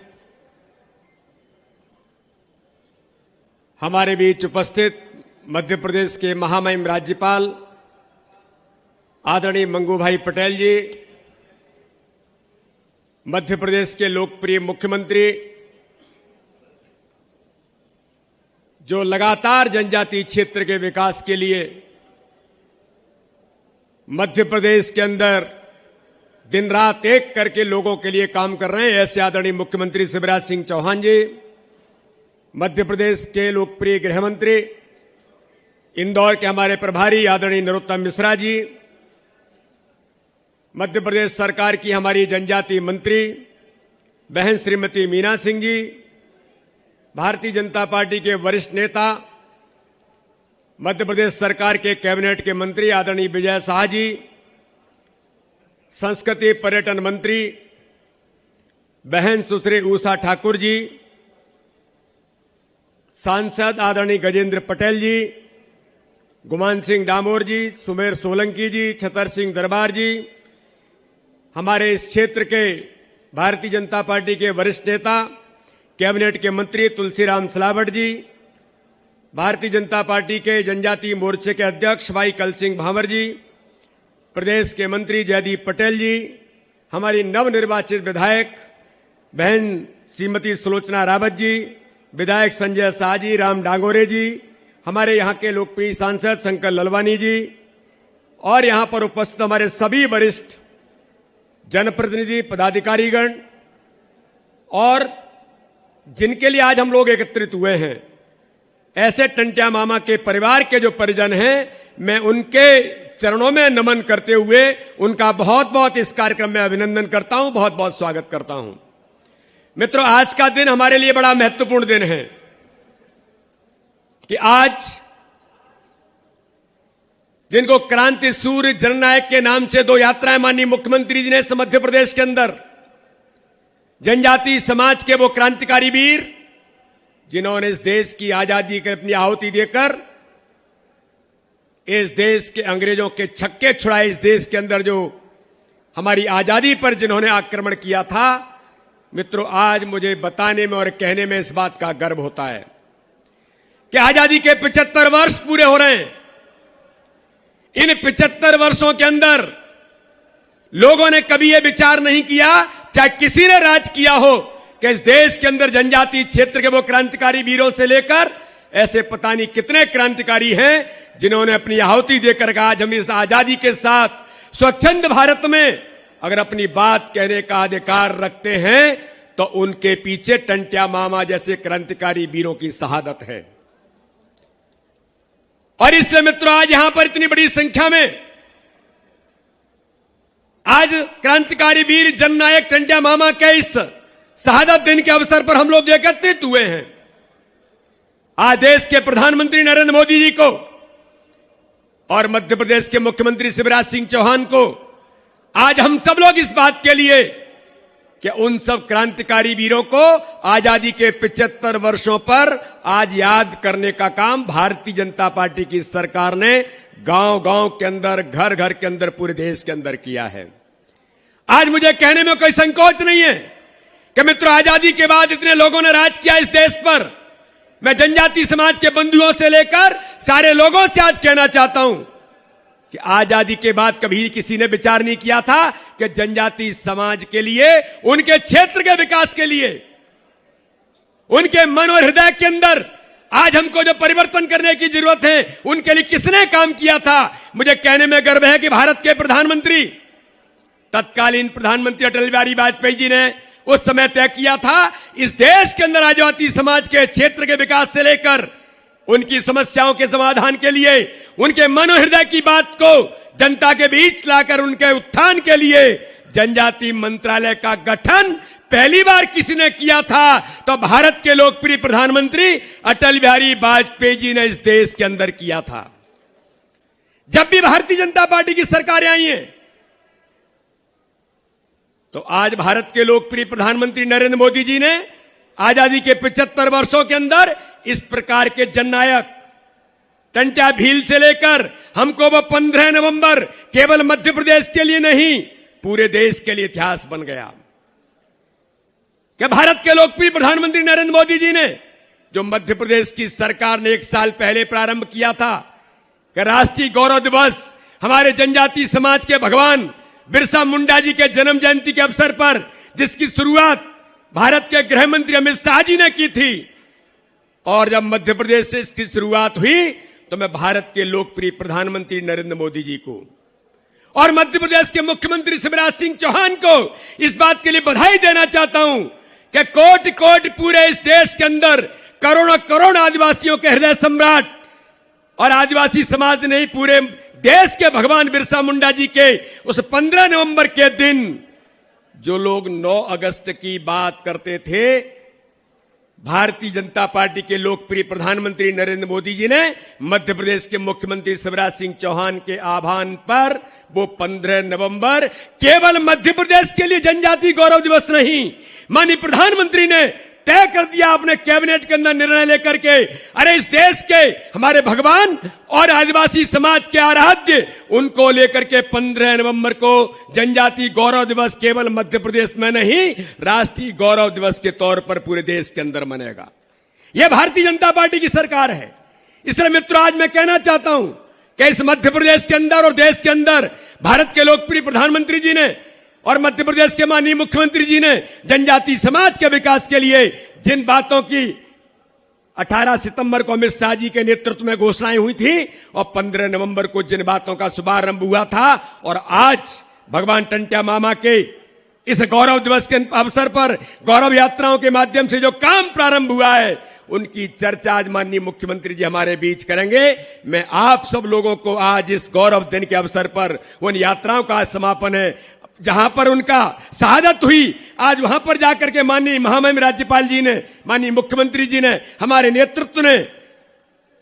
हमारे बीच उपस्थित मध्य प्रदेश के महामहिम राज्यपाल आदरणीय मंगू भाई पटेल जी, मध्य प्रदेश के लोकप्रिय मुख्यमंत्री, जो लगातार जनजातीय क्षेत्र के विकास के लिए मध्य प्रदेश के अंदर दिन रात एक करके लोगों के लिए काम कर रहे हैं, ऐसे आदरणीय मुख्यमंत्री शिवराज सिंह चौहान जी, मध्य प्रदेश के लोकप्रिय गृह मंत्री, इंदौर के हमारे प्रभारी आदरणीय नरोत्तम मिश्रा जी, मध्य प्रदेश सरकार की हमारी जनजातीय मंत्री बहन श्रीमती मीना सिंह जी, भारतीय जनता पार्टी के वरिष्ठ नेता, मध्य प्रदेश सरकार के कैबिनेट के मंत्री आदरणीय विजय शाह जी, संस्कृति पर्यटन मंत्री बहन सुश्री उषा ठाकुर जी, सांसद आदरणीय गजेंद्र पटेल जी, गुमान सिंह डामोर जी, सुमेर सोलंकी जी, छतर सिंह दरबार जी, हमारे इस क्षेत्र के भारतीय जनता पार्टी के वरिष्ठ नेता कैबिनेट के मंत्री तुलसीराम सिलावट जी, भारतीय जनता पार्टी के जनजातीय मोर्चे के अध्यक्ष भाई कल सिंह भांवर जी, प्रदेश के मंत्री जयदीप पटेल जी, हमारी नवनिर्वाचित विधायक बहन श्रीमती सुलोचना रावत जी, विधायक संजय शाह जी, राम डांगोरे जी, हमारे यहाँ के लोकप्रिय सांसद शंकर ललवानी जी, और यहाँ पर उपस्थित हमारे सभी वरिष्ठ जनप्रतिनिधि पदाधिकारीगण, और जिनके लिए आज हम लोग एकत्रित हुए हैं, ऐसे टंट्या मामा के परिवार के जो परिजन हैं, मैं उनके चरणों में नमन करते हुए उनका बहुत बहुत इस कार्यक्रम में अभिनंदन करता हूं, बहुत बहुत स्वागत करता हूं। मित्रों, आज का दिन हमारे लिए बड़ा महत्वपूर्ण दिन है कि आज जिनको क्रांति सूर्य जननायक के नाम से 2 यात्राएं माननीय मुख्यमंत्री जी ने मध्य प्रदेश के अंदर जनजातीय समाज के वो क्रांतिकारी वीर जिन्होंने इस देश की आजादी की अपनी आहुति देकर इस देश के अंग्रेजों के छक्के छुड़ाए, इस देश के अंदर जो हमारी आजादी पर जिन्होंने आक्रमण किया था। मित्रों, आज मुझे बताने में और कहने में इस बात का गर्व होता है कि आजादी के 75 वर्ष पूरे हो रहे हैं। इन 75 वर्षों के अंदर लोगों ने कभी यह विचार नहीं किया, चाहे किसी ने राज किया हो, कि इस देश के अंदर जनजातीय क्षेत्र के वो क्रांतिकारी वीरों से लेकर ऐसे पता नहीं कितने क्रांतिकारी हैं जिन्होंने अपनी आहुति देकर कहा आज हम इस आजादी के साथ स्वच्छंद भारत में अगर अपनी बात कहने का अधिकार रखते हैं तो उनके पीछे टंट्या मामा जैसे क्रांतिकारी वीरों की शहादत है। और इसलिए मित्रों, आज यहां पर इतनी बड़ी संख्या में आज क्रांतिकारी वीर जननायक टंट्या मामा के इस शहादत दिन के अवसर पर हम लोग एकत्रित हुए हैं। आज देश के प्रधानमंत्री नरेंद्र मोदी जी को और मध्य प्रदेश के मुख्यमंत्री शिवराज सिंह चौहान को आज हम सब लोग इस बात के लिए कि कि उन सब क्रांतिकारी वीरों को आजादी के 75 वर्षों पर आज याद करने का काम भारतीय जनता पार्टी की सरकार ने गांव-गांव के अंदर, घर-घर के अंदर, पूरे देश के अंदर किया है। आज मुझे कहने में कोई संकोच नहीं है कि मित्रों, आजादी के बाद इतने लोगों ने राज किया इस देश पर। मैं जनजाति समाज के बंधुओं से लेकर सारे लोगों से आज कहना चाहता हूं कि आजादी के बाद कभी किसी ने विचार नहीं किया था कि जनजाति समाज के लिए, उनके क्षेत्र के विकास के लिए, उनके मन और हृदय के अंदर आज हमको जो परिवर्तन करने की जरूरत है, उनके लिए किसने काम किया था। मुझे कहने में गर्व है कि भारत के प्रधानमंत्री, तत्कालीन प्रधानमंत्री अटल बिहारी वाजपेयी जी ने उस समय तय किया था इस देश के अंदर आदिवासी समाज के क्षेत्र के विकास से लेकर उनकी समस्याओं के समाधान के लिए, उनके मनोहृदय की बात को जनता के बीच लाकर उनके उत्थान के लिए जनजाति मंत्रालय का गठन पहली बार किसी ने किया था तो भारत के लोकप्रिय प्रधानमंत्री अटल बिहारी वाजपेयी जी ने इस देश के अंदर किया था। जब भी भारतीय जनता पार्टी की सरकारें आई हैं तो आज भारत के लोकप्रिय प्रधानमंत्री नरेंद्र मोदी जी ने आजादी के 75 वर्षों के अंदर इस प्रकार के जननायक टंट्या भील से लेकर हमको वो 15 नवंबर केवल मध्य प्रदेश के लिए नहीं, पूरे देश के लिए इतिहास बन गया कि भारत के लोकप्रिय प्रधानमंत्री नरेंद्र मोदी जी ने जो मध्य प्रदेश की सरकार ने 1 साल पहले प्रारंभ किया था कि राष्ट्रीय गौरव दिवस हमारे जनजाति समाज के भगवान बिरसा मुंडा जी के जन्म जयंती के अवसर पर, जिसकी शुरुआत भारत के गृह मंत्री अमित शाह जी ने की थी, और जब मध्य प्रदेश से इसकी शुरुआत हुई तो मैं भारत के लोकप्रिय प्रधानमंत्री नरेंद्र मोदी जी को और मध्य प्रदेश के मुख्यमंत्री शिवराज सिंह चौहान को इस बात के लिए बधाई देना चाहता हूं कि कोटि कोटि पूरे इस देश के अंदर करोड़ों करोड़ आदिवासियों के हृदय सम्राट और आदिवासी समाज नहीं, पूरे देश के भगवान बिरसा मुंडा जी के उस 15 नवंबर के दिन जो लोग 9 अगस्त की बात करते थे, भारतीय जनता पार्टी के लोकप्रिय प्रधानमंत्री नरेंद्र मोदी जी ने मध्य प्रदेश के मुख्यमंत्री शिवराज सिंह चौहान के आह्वान पर वो 15 नवंबर केवल मध्य प्रदेश के लिए जनजाति गौरव दिवस नहीं, माननीय प्रधानमंत्री ने तय कर दिया अपने कैबिनेट के अंदर निर्णय लेकर के, अरे इस देश के हमारे भगवान और आदिवासी समाज के आराध्य, उनको लेकर के 15 नवंबर को जनजाति गौरव दिवस केवल मध्य प्रदेश में नहीं, राष्ट्रीय गौरव दिवस के तौर पर पूरे देश के अंदर मनेगा। यह भारतीय जनता पार्टी की सरकार है। इसलिए मित्रों, आज मैं कहना चाहता हूं कि इस मध्य प्रदेश के अंदर और देश के अंदर भारत के लोकप्रिय प्रधानमंत्री जी ने और मध्य प्रदेश के माननीय मुख्यमंत्री जी ने जनजाति समाज के विकास के लिए जिन बातों की 18 सितंबर को अमित शाह जी के नेतृत्व में घोषणाएं हुई थी और 15 नवंबर को जिन बातों का शुभारंभ हुआ था, और आज भगवान टंट्या मामा के इस गौरव दिवस के अवसर पर गौरव यात्राओं के माध्यम से जो काम प्रारंभ हुआ है, उनकी चर्चा आज माननीय मुख्यमंत्री जी हमारे बीच करेंगे। मैं आप सब लोगों को आज इस गौरव दिन के अवसर पर उन यात्राओं का समापन है जहां पर उनका शहादत हुई, आज वहां पर जाकर के माननीय महामहिम राज्यपाल जी ने, माननीय मुख्यमंत्री जी ने, हमारे नेतृत्व ने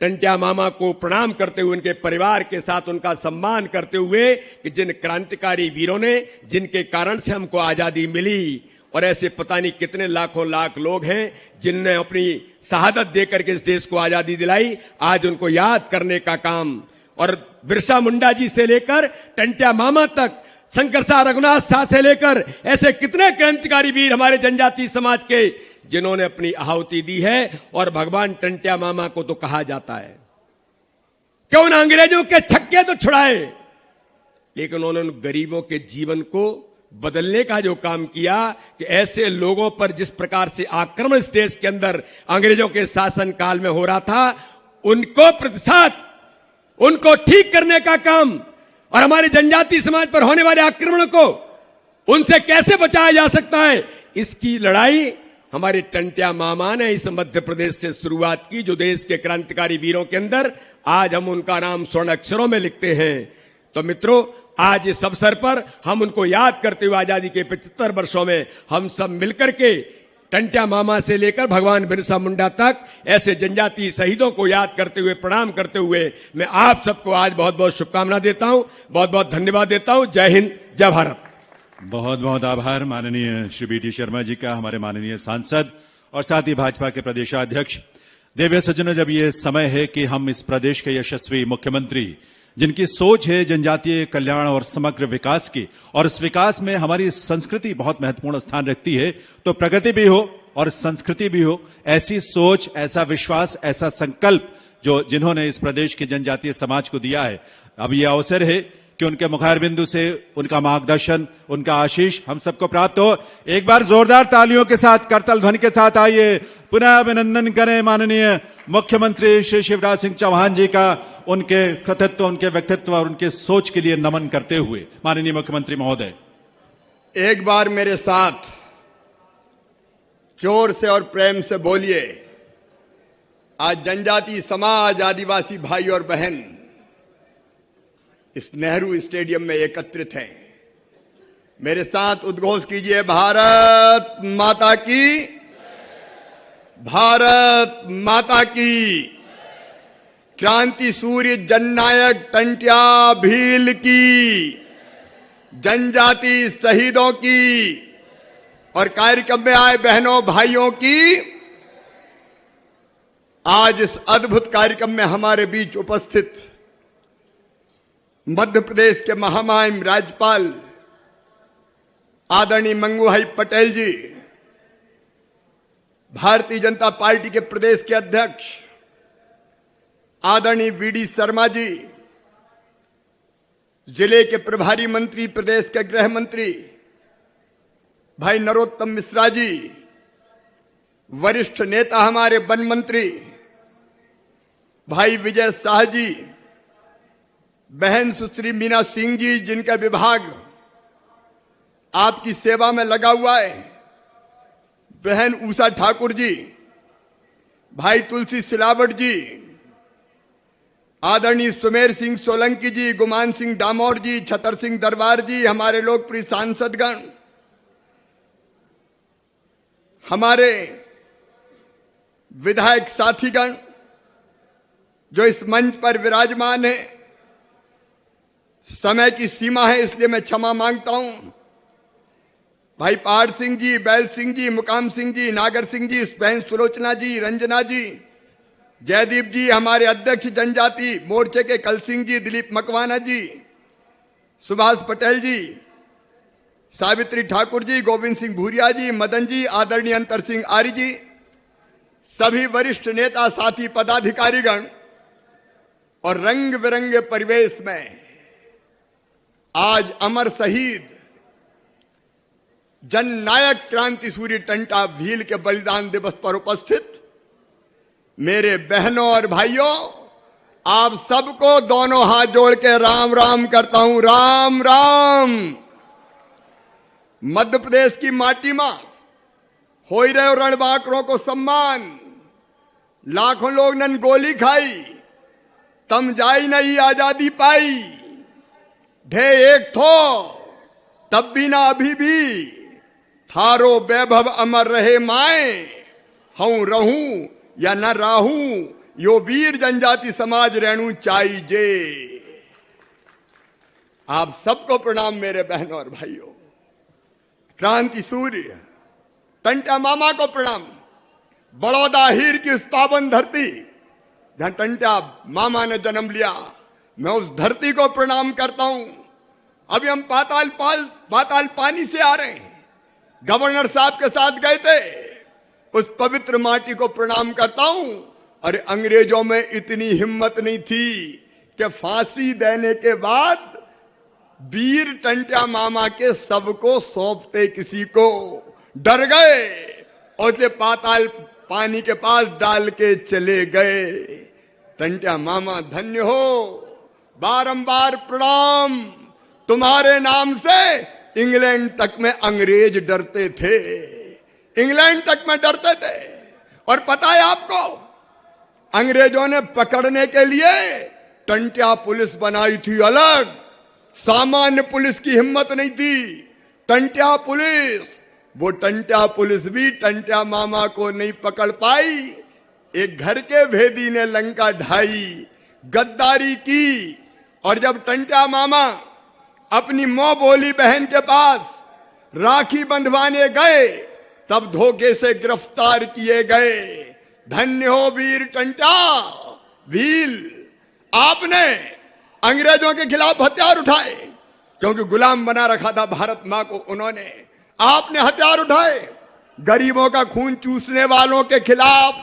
टंट्या मामा को प्रणाम करते हुए, उनके परिवार के साथ उनका सम्मान करते हुए कि जिन क्रांतिकारी वीरों ने, जिनके कारण से हमको आजादी मिली, और ऐसे पता नहीं कितने लाखों लाख लोग हैं जिनने अपनी शहादत देकर के इस देश को आजादी दिलाई, आज उनको याद करने का काम, और बिरसा मुंडा जी से लेकर टंट्या मामा तक, शंकर शाह रघुनाथ शाह से लेकर ऐसे कितने क्रांतिकारी वीर हमारे जनजाति समाज के जिन्होंने अपनी आहुति दी है। और भगवान टंट्या मामा को तो कहा जाता है कि उन अंग्रेजों के छक्के तो छुड़ाए, लेकिन उन्होंने गरीबों के जीवन को बदलने का जो काम किया कि ऐसे लोगों पर जिस प्रकार से आक्रमण इस देश के अंदर अंग्रेजों के शासन काल में हो रहा था, उनको प्रतिशत उनको ठीक करने का काम और हमारे जनजाति समाज पर होने वाले आक्रमण को उनसे कैसे बचाया जा सकता है, इसकी लड़ाई हमारे टंट्या मामा ने इस मध्य प्रदेश से शुरुआत की, जो देश के क्रांतिकारी वीरों के अंदर आज हम उनका नाम स्वर्ण अक्षरों में लिखते हैं। तो मित्रों, आज इस अवसर पर हम उनको याद करते हुए आजादी के 75 वर्षों में हम सब मिलकर के टंट्या मामा से लेकर भगवान बिरसा मुंडा तक ऐसे जनजाति शहीदों को याद करते हुए, प्रणाम करते हुए मैं आप सबको आज बहुत बहुत शुभकामना देता हूं, बहुत बहुत धन्यवाद देता हूं। जय हिंद, जय भारत। बहुत बहुत आभार माननीय श्री बी डी शर्मा जी का, हमारे माननीय सांसद और साथ ही भाजपा के प्रदेशाध्यक्ष। देव्य सज्जनों, जब ये समय है कि हम इस प्रदेश के यशस्वी मुख्यमंत्री जिनकी सोच है जनजातीय कल्याण और समग्र विकास की, और इस विकास में हमारी संस्कृति बहुत महत्वपूर्ण स्थान रखती है, तो प्रगति भी हो और संस्कृति भी हो, ऐसी सोच, ऐसा विश्वास, ऐसा संकल्प जो जिन्होंने इस प्रदेश के जनजातीय समाज को दिया है, अब यह अवसर है कि उनके मुखार बिंदु से उनका मार्गदर्शन, उनका आशीष हम सबको प्राप्त हो। एक बार जोरदार तालियों के साथ, करताल ध्वनि के साथ आइए पुनः अभिनंदन करें माननीय मुख्यमंत्री श्री शिवराज सिंह चौहान जी का, उनके कृतित्व, उनके व्यक्तित्व और उनके सोच के लिए नमन करते हुए। माननीय मुख्यमंत्री महोदय, एक बार मेरे साथ जोर से और प्रेम से बोलिए। आज जनजाति समाज, आदिवासी भाई और बहन इस नेहरू स्टेडियम में एकत्रित हैं। मेरे साथ उद्घोष कीजिए, भारत माता की, भारत माता की। क्रांति सूर्य जननायक टंट्या भील की, जनजाति शहीदों की और कार्यक्रम में आए बहनों भाइयों की। आज इस अद्भुत कार्यक्रम में हमारे बीच उपस्थित मध्य प्रदेश के महामहिम राज्यपाल आदरणीय मंगूभाई पटेल जी, भारतीय जनता पार्टी के प्रदेश के अध्यक्ष आदरणीय वीडी शर्मा जी, जिले के प्रभारी मंत्री, प्रदेश के गृह मंत्री भाई नरोत्तम मिश्रा जी, वरिष्ठ नेता हमारे वन मंत्री भाई विजय शाह जी, बहन सुश्री मीना सिंह जी जिनका विभाग आपकी सेवा में लगा हुआ है, बहन उषा ठाकुर जी, भाई तुलसी सिलावट जी, आदरणीय सुमेर सिंह सोलंकी जी, गुमान सिंह डामोर जी, छतर सिंह दरबार जी, हमारे लोकप्रिय सांसदगण, हमारे विधायक साथीगण जो इस मंच पर विराजमान है। समय की सीमा है इसलिए मैं क्षमा मांगता हूं। भाई पहाड़ सिंह जी, बैल सिंह जी, मुकाम सिंह जी, नागर सिंह जी, बहन सुलोचना जी, रंजना जी, जयदीप जी, हमारे अध्यक्ष जनजाति मोर्चे के कल सिंह जी, दिलीप मकवाना जी, सुभाष पटेल जी, सावित्री ठाकुर जी, गोविंद सिंह भूरिया जी, मदन जी, आदरणीय अंतर सिंह आर्य जी, सभी वरिष्ठ नेता साथी पदाधिकारीगण और रंग बिरंगे परिवेश में आज अमर शहीद जननायक क्रांति सूर्य टंट्या भील के बलिदान दिवस पर उपस्थित मेरे बहनों और भाइयों, आप सबको दोनों हाथ जोड़ के राम राम करता हूं। राम राम। मध्य प्रदेश की माटी मां हो रहे रणबांकुरों को सम्मान। लाखों लोग नन गोली खाई, तम जाई नहीं आजादी पाई। ढे एक थो तब भी ना अभी भी, थारो वैभव अमर रहे माए। हूं रहूं या न राहूं, यो वीर जनजाति समाज रेणु चाहिए। आप सबको प्रणाम मेरे बहनों और भाइयों। क्रांति सूर्य टंट्या मामा को प्रणाम। बड़ौदा हीर की उस पावन धरती जहां टंट्या मामा ने जन्म लिया, मैं उस धरती को प्रणाम करता हूं। अभी हम पाताल पानी से आ रहे हैं, गवर्नर साहब के साथ गए थे, उस पवित्र माटी को प्रणाम करता हूं। अरे अंग्रेजों में इतनी हिम्मत नहीं थी कि फांसी देने के बाद वीर टंट्या मामा के सबको सौंपते, किसी को डर गए और उसे पाताल पानी के पास डाल के चले गए। टंट्या मामा धन्य हो, बारंबार प्रणाम। तुम्हारे नाम से इंग्लैंड तक में अंग्रेज डरते थे, इंग्लैंड तक में डरते थे। और पता है आपको, अंग्रेजों ने पकड़ने के लिए टंट्या पुलिस बनाई थी अलग। सामान्य पुलिस की हिम्मत नहीं थी, टंट्या पुलिस। वो टंट्या पुलिस भी टंट्या मामा को नहीं पकड़ पाई। एक घर के भेदी ने लंका ढाई, गद्दारी की। और जब टंट्या मामा अपनी मौ बोली बहन के पास राखी बंधवाने गए तब धोखे से गिरफ्तार किए गए। धन्य हो वीर टंटा भील, आपने अंग्रेजों के खिलाफ हथियार उठाए, क्योंकि गुलाम बना रखा था भारत मां को उन्होंने। आपने हथियार उठाए गरीबों का खून चूसने वालों के खिलाफ,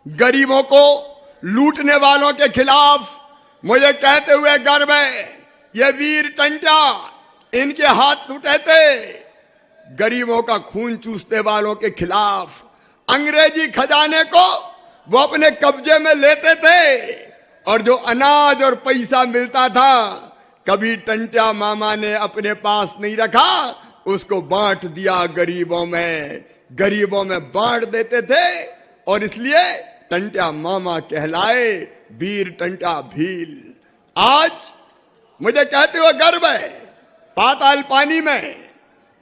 गरीबों को लूटने वालों के खिलाफ। मुझे कहते हुए गर्व है, ये वीर टंटा, इनके हाथ टूटे थे गरीबों का खून चूसने वालों के खिलाफ। अंग्रेजी खजाने को वो अपने कब्जे में लेते थे, और जो अनाज और पैसा मिलता था कभी टंटा मामा ने अपने पास नहीं रखा, उसको बांट दिया गरीबों में बांट देते थे। और इसलिए टंटा मामा कहलाए वीर टंटा भील। आज मुझे कहते हुए गर्व है, पाताल पानी में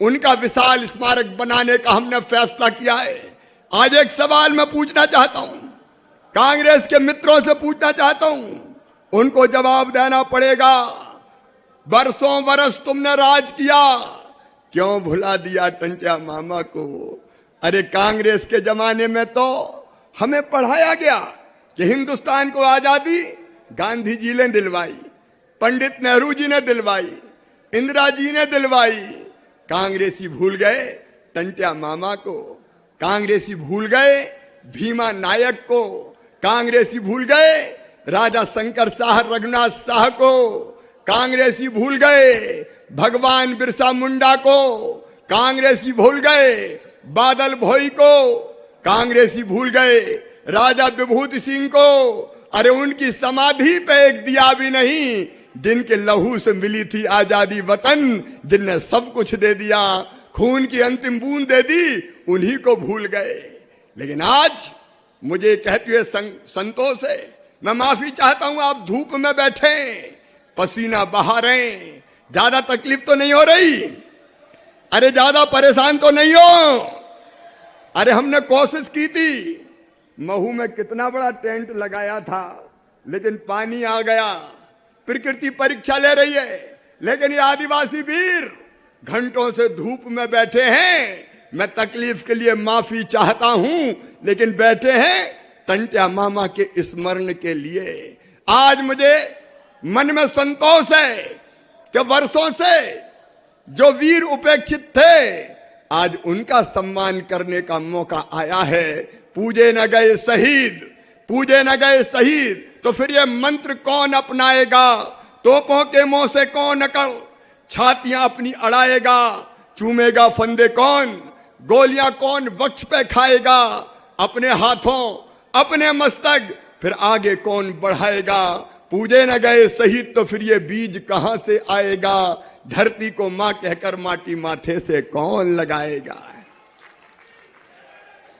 उनका विशाल स्मारक बनाने का हमने फैसला किया है। आज एक सवाल मैं पूछना चाहता हूं, कांग्रेस के मित्रों से पूछना चाहता हूं, उनको जवाब देना पड़ेगा। बरसों बरस तुमने राज किया, क्यों भुला दिया टंटा मामा को? अरे कांग्रेस के जमाने में तो हमें पढ़ाया गया कि हिंदुस्तान को आजादी गांधी जी ने दिलवाई, पंडित नेहरू जी ने दिलवाई, इंदिरा जी ने दिलवाई। कांग्रेसी भूल गए टंटा मामा को, कांग्रेसी भूल गए भीमा नायक को, कांग्रेसी भूल गए राजा शंकर शाह रघुनाथ शाह को, कांग्रेसी भूल गए भगवान बिरसा मुंडा को, कांग्रेसी भूल गए बादल भोई को, कांग्रेसी भूल गए राजा विभूति सिंह को। अरे उनकी समाधि पे एक दिया भी नहीं, जिनके लहू से मिली थी आजादी वतन, जिनने सब कुछ दे दिया, खून की अंतिम बूंद दे दी, उन्हीं को भूल गए। लेकिन आज मुझे कहते हुए संतोष है, मैं माफी चाहता हूं, आप धूप में बैठे, पसीना बहा रहे, ज्यादा तकलीफ तो नहीं हो रही? अरे ज्यादा परेशान तो नहीं हो? अरे हमने कोशिश की थी, महू में कितना बड़ा टेंट लगाया था, लेकिन पानी आ गया, प्रकृति परीक्षा ले रही है। लेकिन ये आदिवासी वीर घंटों से धूप में बैठे हैं। मैं तकलीफ के लिए माफी चाहता हूं, लेकिन बैठे हैं टंटा मामा के स्मरण के लिए। आज मुझे मन में संतोष है कि वर्षों से जो वीर उपेक्षित थे, आज उनका सम्मान करने का मौका आया है। पूजे न गए शहीद, पूजे न गए शहीद, तो फिर ये मंत्र कौन अपनाएगा? तोपों के मुंह से कौन अकड़ छातियां अपनी अड़ाएगा? चूमेगा फंदे कौन? गोलियां कौन वक्ष पे खाएगा? अपने हाथों अपने मस्तक फिर आगे कौन बढ़ाएगा? पूजे न गए शहीद, तो फिर ये बीज कहां से आएगा? धरती को मां कहकर माटी माथे से कौन लगाएगा?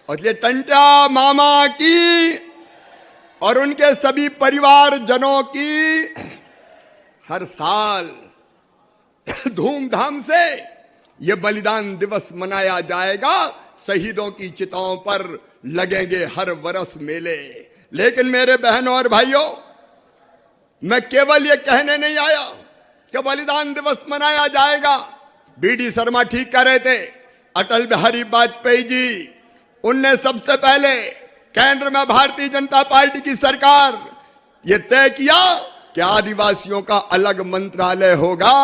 और ये टंटा मामा की और उनके सभी परिवार जनों की हर साल धूमधाम से ये बलिदान दिवस मनाया जाएगा। शहीदों की चिताओं पर लगेंगे हर वर्ष मेले। लेकिन मेरे बहनों और भाइयों, मैं केवल ये कहने नहीं आया कि बलिदान दिवस मनाया जाएगा। बीडी शर्मा ठीक कह रहे थे, अटल बिहारी वाजपेयी जी, उनने सबसे पहले केंद्र में भारतीय जनता पार्टी की सरकार ये तय किया कि आदिवासियों का अलग मंत्रालय होगा।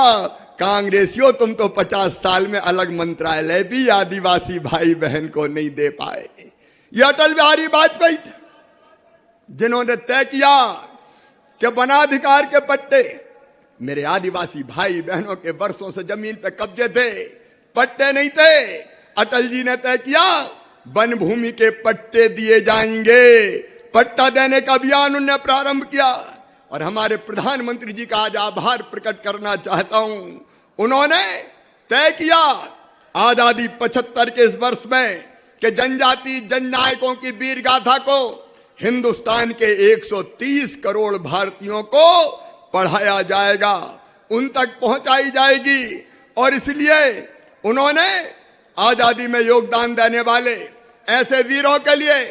कांग्रेसियों, तुम तो 50 साल में अलग मंत्रालय भी आदिवासी भाई बहन को नहीं दे पाए। ये अटल बिहारी वाजपेयी थे जिन्होंने तय किया कि वनाधिकार के पट्टे, मेरे आदिवासी भाई बहनों के वर्षों से जमीन पे कब्जे थे, पट्टे नहीं थे। अटल जी ने तय किया वन भूमि के पट्टे दिए जाएंगे। पट्टा देने का अभियान उन्होंने प्रारंभ किया। और हमारे प्रधानमंत्री जी का आज आभार प्रकट करना चाहता हूं। उन्होंने तय किया आजादी 75 के इस वर्ष में कि जनजाति जननायकों की वीर गाथा को हिंदुस्तान के 130 करोड़ भारतीयों को पढ़ाया जाएगा, उन तक पहुंचाई जाएगी। और इसलिए उन्होंने आजादी में योगदान देने वाले ऐसे वीरों के लिए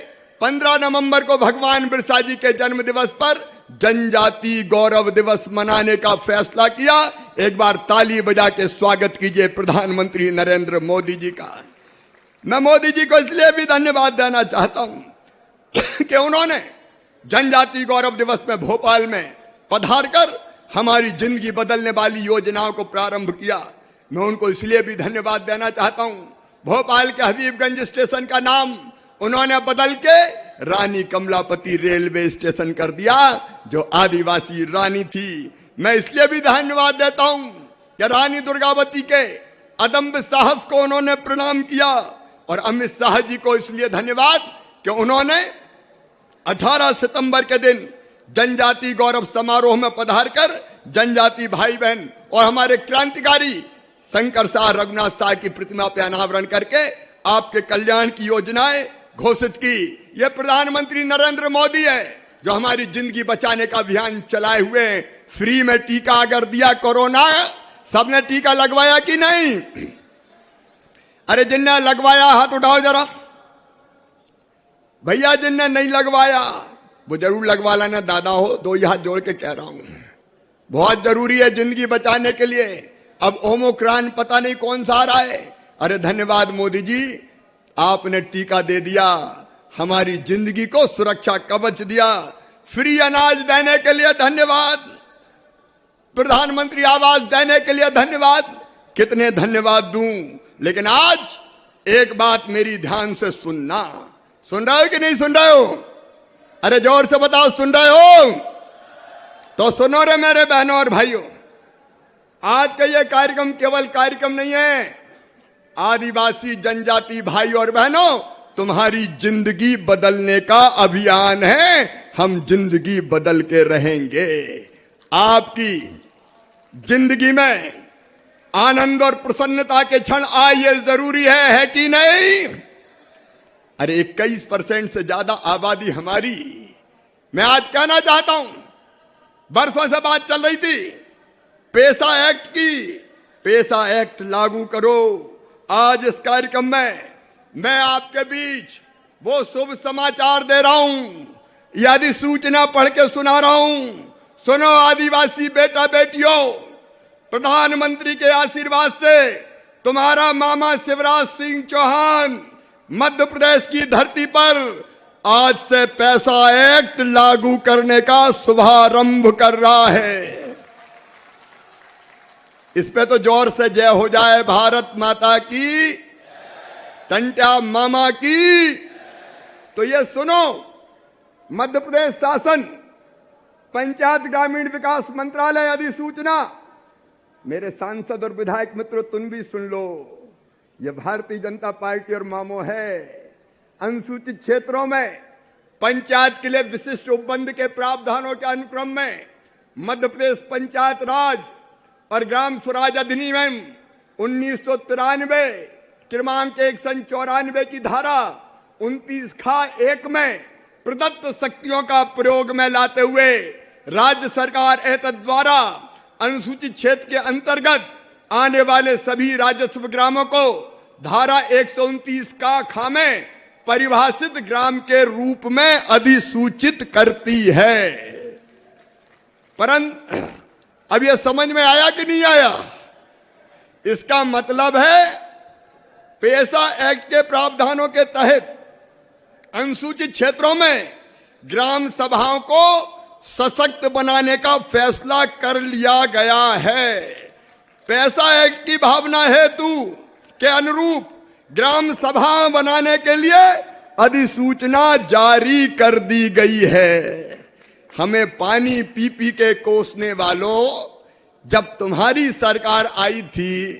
15 नवंबर को भगवान बिरसा जी के जन्म दिवस पर जनजाति गौरव दिवस मनाने का फैसला किया। एक बार ताली बजा के स्वागत कीजिए प्रधानमंत्री नरेंद्र मोदी जी का। मैं मोदी जी को इसलिए भी धन्यवाद देना चाहता हूं कि उन्होंने जनजाति गौरव दिवस में भोपाल में पधार कर हमारी जिंदगी बदलने वाली योजनाओं को प्रारंभ किया। मैं उनको इसलिए भी धन्यवाद देना चाहता हूं, भोपाल के हबीबगंज स्टेशन का नाम उन्होंने बदल के रानी कमलापति रेलवे स्टेशन कर दिया, जो आदिवासी रानी थी। मैं इसलिए भी धन्यवाद देता हूं कि रानी दुर्गावती के अदम्य साहस को उन्होंने प्रणाम किया, और अमित शाह जी को इसलिए धन्यवाद कि उन्होंने 18 सितंबर के दिन जनजाति गौरव समारोह में पधार कर जनजाति भाई बहन और हमारे क्रांतिकारी शंकर शाह रघुनाथ शाह की प्रतिमा पे अनावरण करके आपके कल्याण की योजनाएं घोषित की। यह प्रधानमंत्री नरेंद्र मोदी है जो हमारी जिंदगी बचाने का अभियान चलाए हुए हैं। फ्री में टीका अगर दिया कोरोना, सबने टीका लगवाया कि नहीं? अरे जिनने लगवाया हाथ उठाओ जरा भैया, जिनने नहीं लगवाया वो जरूर लगवा लेना दादा हो, दो हाथ जोड़ के कह रहा हूं, बहुत जरूरी है जिंदगी बचाने के लिए। अब ओमिक्रॉन पता नहीं कौन सा आ रहा है। अरे धन्यवाद मोदी जी, आपने टीका दे दिया, हमारी जिंदगी को सुरक्षा कवच दिया। फ्री अनाज देने के लिए धन्यवाद, प्रधानमंत्री आवास देने के लिए धन्यवाद। कितने धन्यवाद दूं, लेकिन आज एक बात मेरी ध्यान से सुनना। सुन रहे हो कि नहीं सुन रहे हो? अरे जोर से बताओ, सुन रहे हो? तो सुनो रे मेरे बहनों और भाइयों, आज का यह कार्यक्रम केवल कार्यक्रम नहीं है। आदिवासी जनजाति भाई और बहनों, तुम्हारी जिंदगी बदलने का अभियान है। हम जिंदगी बदल के रहेंगे। आपकी जिंदगी में आनंद और प्रसन्नता के क्षण आए, ये जरूरी है कि नहीं? अरे 21% से ज्यादा आबादी हमारी। मैं आज कहना चाहता हूं, बरसों से बात चल रही थी पेसा एक्ट की, पेसा एक्ट लागू करो। आज इस कार्यक्रम में मैं आपके बीच वो शुभ समाचार दे रहा हूं, यदि सूचना पढ़ के सुना रहा हूं। सुनो आदिवासी बेटा बेटियों, प्रधानमंत्री के आशीर्वाद से तुम्हारा मामा शिवराज सिंह चौहान मध्य प्रदेश की धरती पर आज से पैसा एक्ट लागू करने का शुभारंभ कर रहा है। इस पे तो जोर से जय हो जाए। भारत माता की, टंट्या मामा की। तो ये सुनो, मध्य प्रदेश शासन पंचायत ग्रामीण विकास मंत्रालय अधिसूचना, मेरे सांसद और विधायक मित्रों तुम भी सुन लो, ये भारतीय जनता पार्टी और मामो है। अनुसूचित क्षेत्रों में पंचायत के लिए विशिष्ट उपबंध के प्रावधानों के अनुक्रम में मध्य प्रदेश पंचायत राज और ग्राम स्वराज अधिनियम 1993 क्रमांक 194 की धारा 29(1) में प्रदत्त शक्तियों का प्रयोग में लाते हुए राज्य सरकार एतद द्वारा अनुसूचित क्षेत्र के अंतर्गत आने वाले सभी राजस्व ग्रामों को धारा 129 का खा में परिभाषित ग्राम के रूप में अधिसूचित करती है। परंतु अब यह समझ में आया कि नहीं आया? इसका मतलब है पेसा एक्ट के प्रावधानों के तहत अनुसूचित क्षेत्रों में ग्राम सभाओं को सशक्त बनाने का फैसला कर लिया गया है। पेसा एक्ट की भावना हेतु के अनुरूप ग्राम सभा बनाने के लिए अधिसूचना जारी कर दी गई है। हमें पानी पी पी के कोसने वालों, जब तुम्हारी सरकार आई थी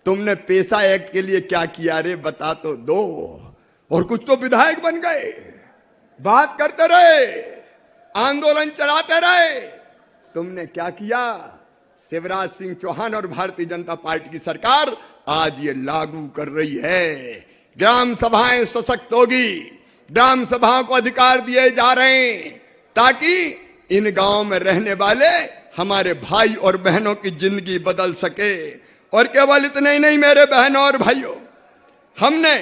तुमने पेसा एक्ट के लिए क्या किया रे, बता तो दो। और कुछ तो विधायक बन गए, बात करते रहे, आंदोलन चलाते रहे। तुमने क्या किया? शिवराज सिंह चौहान और भारतीय जनता पार्टी की सरकार आज ये लागू कर रही है। ग्राम सभाएं सशक्त होगी, ग्राम सभाओं को अधिकार दिए जा रहे हैं ताकि इन गांवों में रहने वाले हमारे भाई और बहनों की जिंदगी बदल सके। और केवल इतने ही नहीं मेरे बहनों और भाइयों, हमने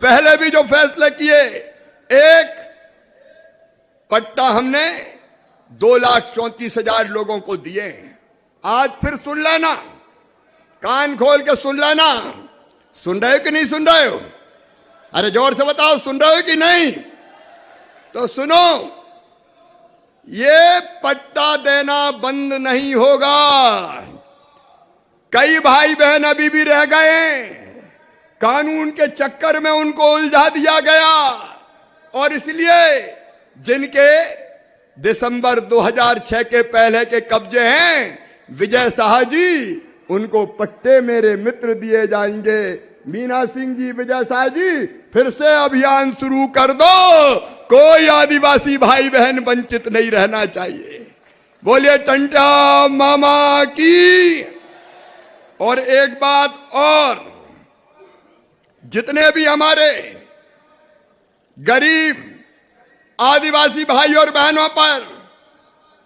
पहले भी जो फैसले किए, एक पट्टा हमने 2,34,000 लोगों को दिए। आज फिर सुन लेना, कान खोल के सुन लेना। सुन रहे हो कि नहीं सुन रहे हो? अरे जोर से बताओ, सुन रहे हो कि नहीं? तो सुनो, ये पट्टा देना बंद नहीं होगा। कई भाई बहन अभी भी रह गए, कानून के चक्कर में उनको उलझा दिया गया, और इसलिए जिनके दिसंबर 2006 के पहले के कब्जे हैं, विजय शाह जी, उनको पट्टे मेरे मित्र दिए जाएंगे। मीना सिंह जी, विजय शाह जी, फिर से अभियान शुरू कर दो, कोई आदिवासी भाई बहन वंचित नहीं रहना चाहिए। बोलिए टंटा मामा की। और एक बात और, जितने भी हमारे गरीब आदिवासी भाई और बहनों पर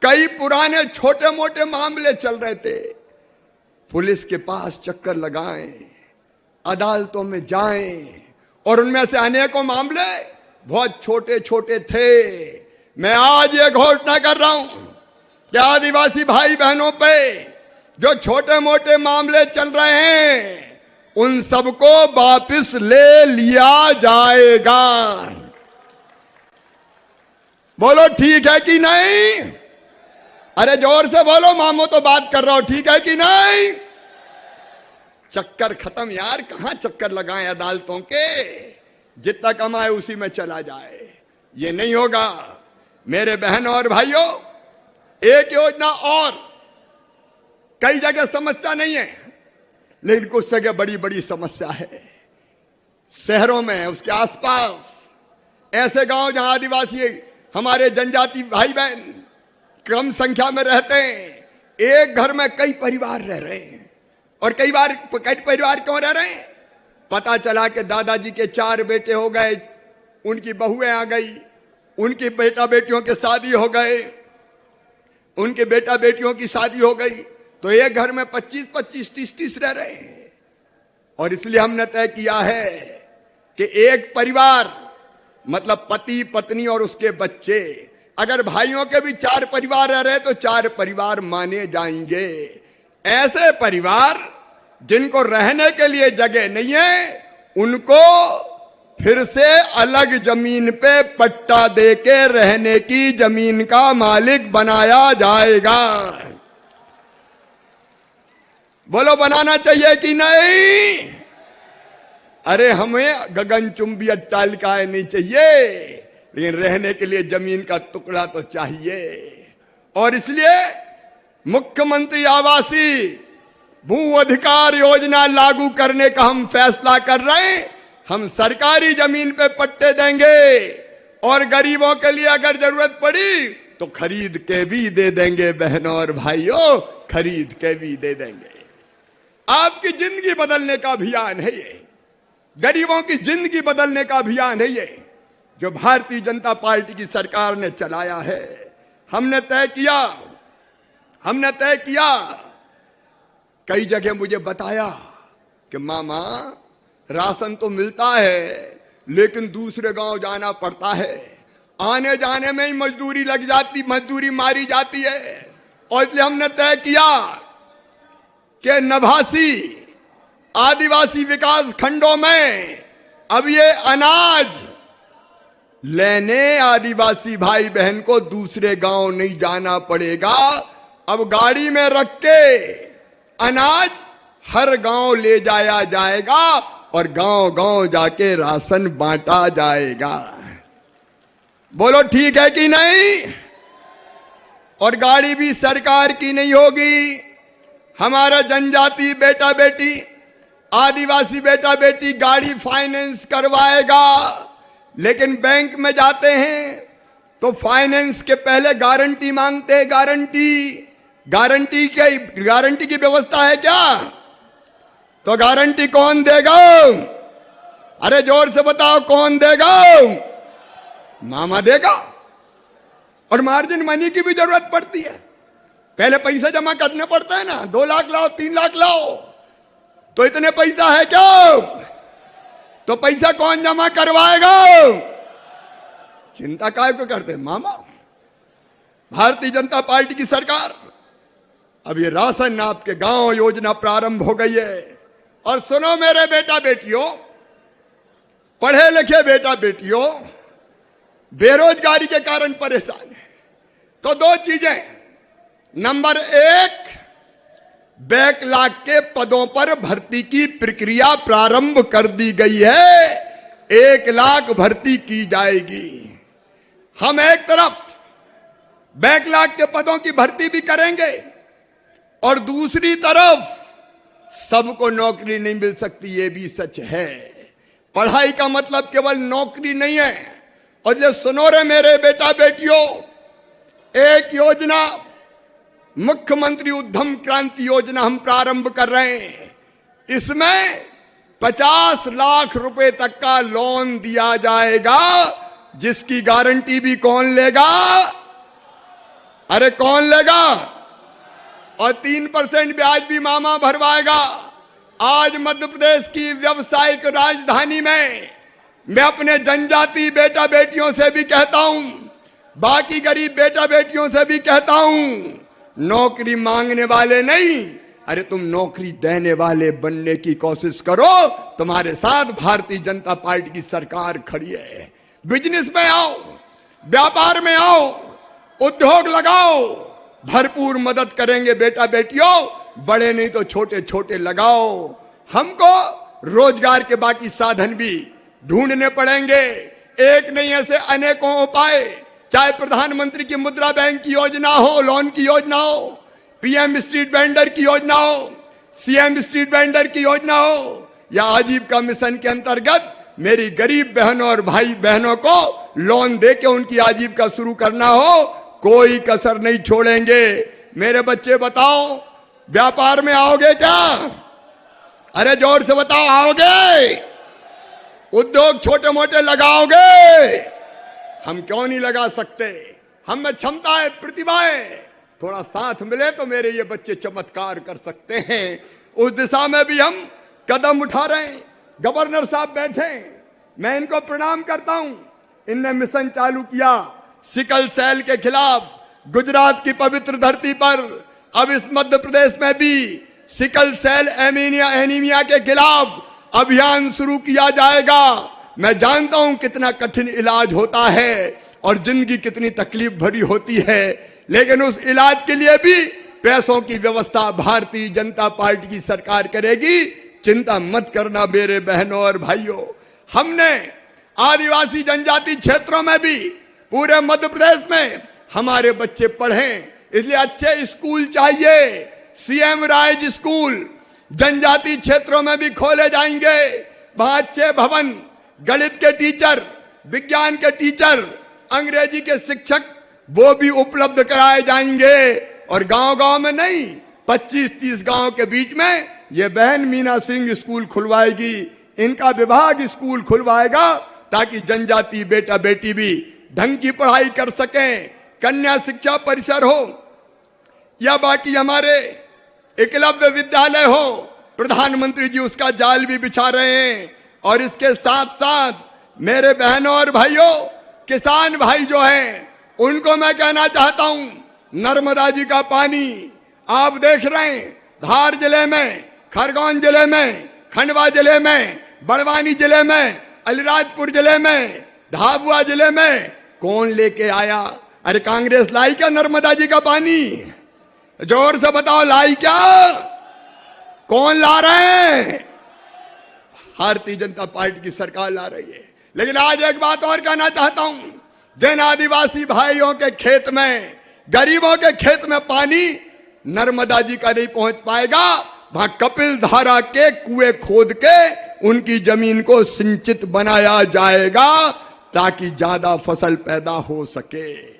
कई पुराने छोटे मोटे मामले चल रहे थे, पुलिस के पास चक्कर लगाएं, अदालतों में जाएं, और उनमें से अनेकों मामले बहुत छोटे छोटे थे। मैं आज ये घोषणा कर रहा हूं कि आदिवासी भाई बहनों पे जो छोटे मोटे मामले चल रहे हैं, उन सबको वापस ले लिया जाएगा। बोलो ठीक है कि नहीं? अरे जोर से बोलो, मामो तो बात कर रहा हो, ठीक है कि नहीं? चक्कर खत्म यार, कहां चक्कर लगाएं अदालतों के, जितना कमाए उसी में चला जाए, ये नहीं होगा। मेरे बहनों और भाइयों, एक योजना और, कई जगह समस्या नहीं है, लेकिन कुछ जगह बड़ी बड़ी समस्या है। शहरों में, उसके आसपास ऐसे गांव जहां आदिवासी हमारे जनजाति भाई बहन कम संख्या में रहते हैं, एक घर में कई परिवार रह रहे हैं, और कई परिवार क्यों रह रहे हैं? पता चला कि दादाजी के 4 बेटे हो गए, उनकी बहुएं आ गई, उनकी बेटा बेटियों के शादी हो गए, उनके बेटा बेटियों की शादी हो गई, तो एक घर में 25-25, 30-30 रह रहे हैं। और इसलिए हमने तय किया है कि एक परिवार मतलब पति पत्नी और उसके बच्चे, अगर भाइयों के भी 4 परिवार रह रहे तो 4 परिवार माने जाएंगे। ऐसे परिवार जिनको रहने के लिए जगह नहीं है, उनको फिर से अलग जमीन पे पट्टा देके रहने की जमीन का मालिक बनाया जाएगा। बोलो बनाना चाहिए कि नहीं? अरे हमें गगनचुंबी अट्टालिकाएं नहीं चाहिए, लेकिन रहने के लिए जमीन का टुकड़ा तो चाहिए। और इसलिए मुख्यमंत्री आवासीय भू अधिकार योजना लागू करने का हम फैसला कर रहे हैं। हम सरकारी जमीन पे पट्टे देंगे, और गरीबों के लिए अगर जरूरत पड़ी तो खरीद के भी दे देंगे। बहनों और भाइयों, खरीद के भी दे देंगे। आपकी जिंदगी बदलने का अभियान है ये, गरीबों की जिंदगी बदलने का अभियान है ये, जो भारतीय जनता पार्टी की सरकार ने चलाया है। हमने तय किया, कई जगह मुझे बताया कि मामा राशन तो मिलता है, लेकिन दूसरे गांव जाना पड़ता है, आने जाने में ही मजदूरी मारी जाती है। और इसलिए हमने तय किया कि नभासी आदिवासी विकास खंडों में अब ये अनाज लेने आदिवासी भाई बहन को दूसरे गांव नहीं जाना पड़ेगा। अब गाड़ी में रख के अनाज हर गांव ले जाया जाएगा, और गांव गांव जाके राशन बांटा जाएगा। बोलो ठीक है कि नहीं? और गाड़ी भी सरकार की नहीं होगी, हमारा जनजाति बेटा बेटी, आदिवासी बेटा बेटी गाड़ी फाइनेंस करवाएगा। लेकिन बैंक में जाते हैं तो फाइनेंस के पहले गारंटी मांगते हैं। गारंटी की व्यवस्था है क्या? तो गारंटी कौन देगा? अरे जोर से बताओ, कौन देगा? मामा देगा। और मार्जिन मनी की भी जरूरत पड़ती है, पहले पैसा जमा करने पड़ता है ना। 2 लाख लाओ, 3 लाख लाओ, तो इतने पैसा है क्या? तो पैसा कौन जमा करवाएगा? चिंता काय को करते मामा? भारतीय जनता पार्टी की सरकार अब ये राशन आपके गांव योजना प्रारंभ हो गई है। और सुनो मेरे बेटा बेटियों, पढ़े लिखे बेटा बेटियों, बेरोजगारी के कारण परेशान है तो दो चीजें। नंबर एक, बैकलॉग के पदों पर भर्ती की प्रक्रिया प्रारंभ कर दी गई है, 1 लाख भर्ती की जाएगी। हम एक तरफ बैकलॉग के पदों की भर्ती भी करेंगे और दूसरी तरफ सबको नौकरी नहीं मिल सकती, ये भी सच है। पढ़ाई का मतलब केवल नौकरी नहीं है। और ये सुनो रे मेरे बेटा बेटियों, एक योजना मुख्यमंत्री उद्यम क्रांति योजना हम प्रारंभ कर रहे हैं। इसमें 50 लाख रुपए तक का लोन दिया जाएगा, जिसकी गारंटी भी कौन लेगा? अरे कौन लेगा? और 3% ब्याज भी मामा भरवाएगा। आज मध्य प्रदेश की व्यवसायिक राजधानी में मैं अपने जनजाति बेटा बेटियों से भी कहता हूं, बाकी गरीब बेटा बेटियों से भी कहता हूं, नौकरी मांगने वाले नहीं, अरे तुम नौकरी देने वाले बनने की कोशिश करो। तुम्हारे साथ भारतीय जनता पार्टी की सरकार खड़ी है। बिजनेस में आओ, व्यापार में आओ, उद्योग लगाओ, भरपूर मदद करेंगे बेटा बेटियों। बड़े नहीं तो छोटे छोटे लगाओ। हमको रोजगार के बाकी साधन भी ढूंढने पड़ेंगे। एक नहीं, ऐसे अनेकों उपाय, चाहे प्रधानमंत्री की मुद्रा बैंक की योजना हो, लोन की योजना हो, पीएम स्ट्रीट वेंडर की योजना हो, सीएम स्ट्रीट वेंडर की योजना हो, या आजीविका मिशन के अंतर्गत मेरी गरीब बहनों और भाई बहनों को लोन देके उनकी आजीविका शुरू करना हो, कोई कसर नहीं छोड़ेंगे। मेरे बच्चे बताओ, व्यापार में आओगे क्या? अरे जोर से बताओ, आओगे? उद्योग छोटे मोटे लगाओगे? हम क्यों नहीं लगा सकते? हम में क्षमता है, प्रतिभा है, थोड़ा साथ मिले तो मेरे ये बच्चे चमत्कार कर सकते हैं। उस दिशा में भी हम कदम उठा रहे हैं। गवर्नर साहब बैठे, मैं इनको प्रणाम करता हूं। इनने मिशन चालू किया सिकल सेल के खिलाफ गुजरात की पवित्र धरती पर। अब इस मध्य प्रदेश में भी सिकल सेल एनीमिया के खिलाफ अभियान शुरू किया जाएगा। मैं जानता हूं कितना कठिन इलाज होता है और जिंदगी कितनी तकलीफ भरी होती है, लेकिन उस इलाज के लिए भी पैसों की व्यवस्था भारतीय जनता पार्टी की सरकार करेगी। चिंता मत करना मेरे बहनों और भाइयों। हमने आदिवासी जनजाति क्षेत्रों में भी पूरे मध्य प्रदेश में हमारे बच्चे पढ़ें, इसलिए अच्छे स्कूल चाहिए। सीएम राइज स्कूल जनजाति क्षेत्रों में भी खोले जाएंगे। वहां अच्छे भवन, गणित के टीचर, विज्ञान के टीचर, अंग्रेजी के शिक्षक वो भी उपलब्ध कराए जाएंगे। और गांव-गांव में नहीं, 25-30 गांव के बीच में ये बहन मीना सिंह स्कूल खुलवाएगी, इनका विभाग स्कूल खुलवाएगा, ताकि जनजाति बेटा बेटी भी ढंग की पढ़ाई कर सकें। कन्या शिक्षा परिसर हो या बाकी हमारे एकलव्य विद्यालय हो, प्रधानमंत्री जी उसका जाल भी बिछा रहे हैं। और इसके साथ साथ मेरे बहनों और भाइयों, किसान भाई जो हैं, उनको मैं कहना चाहता हूं, नर्मदा जी का पानी आप देख रहे हैं, धार जिले में, खरगोन जिले में, खंडवा जिले में, बड़वानी जिले में, अलीराजपुर जिले में, झाबुआ जिले में कौन लेके आया? अरे कांग्रेस लाई क्या नर्मदा जी का पानी? जोर से बताओ, लाई क्या? कौन ला रहे हैं? भारतीय जनता पार्टी की सरकार ला रही है। लेकिन आज एक बात और कहना चाहता हूं, जिन आदिवासी भाइयों के खेत में, गरीबों के खेत में पानी नर्मदा जी का नहीं पहुंच पाएगा, वहां कपिल धारा के कुएं खोद के उनकी जमीन को सिंचित बनाया जाएगा, ताकि ज्यादा फसल पैदा हो सके।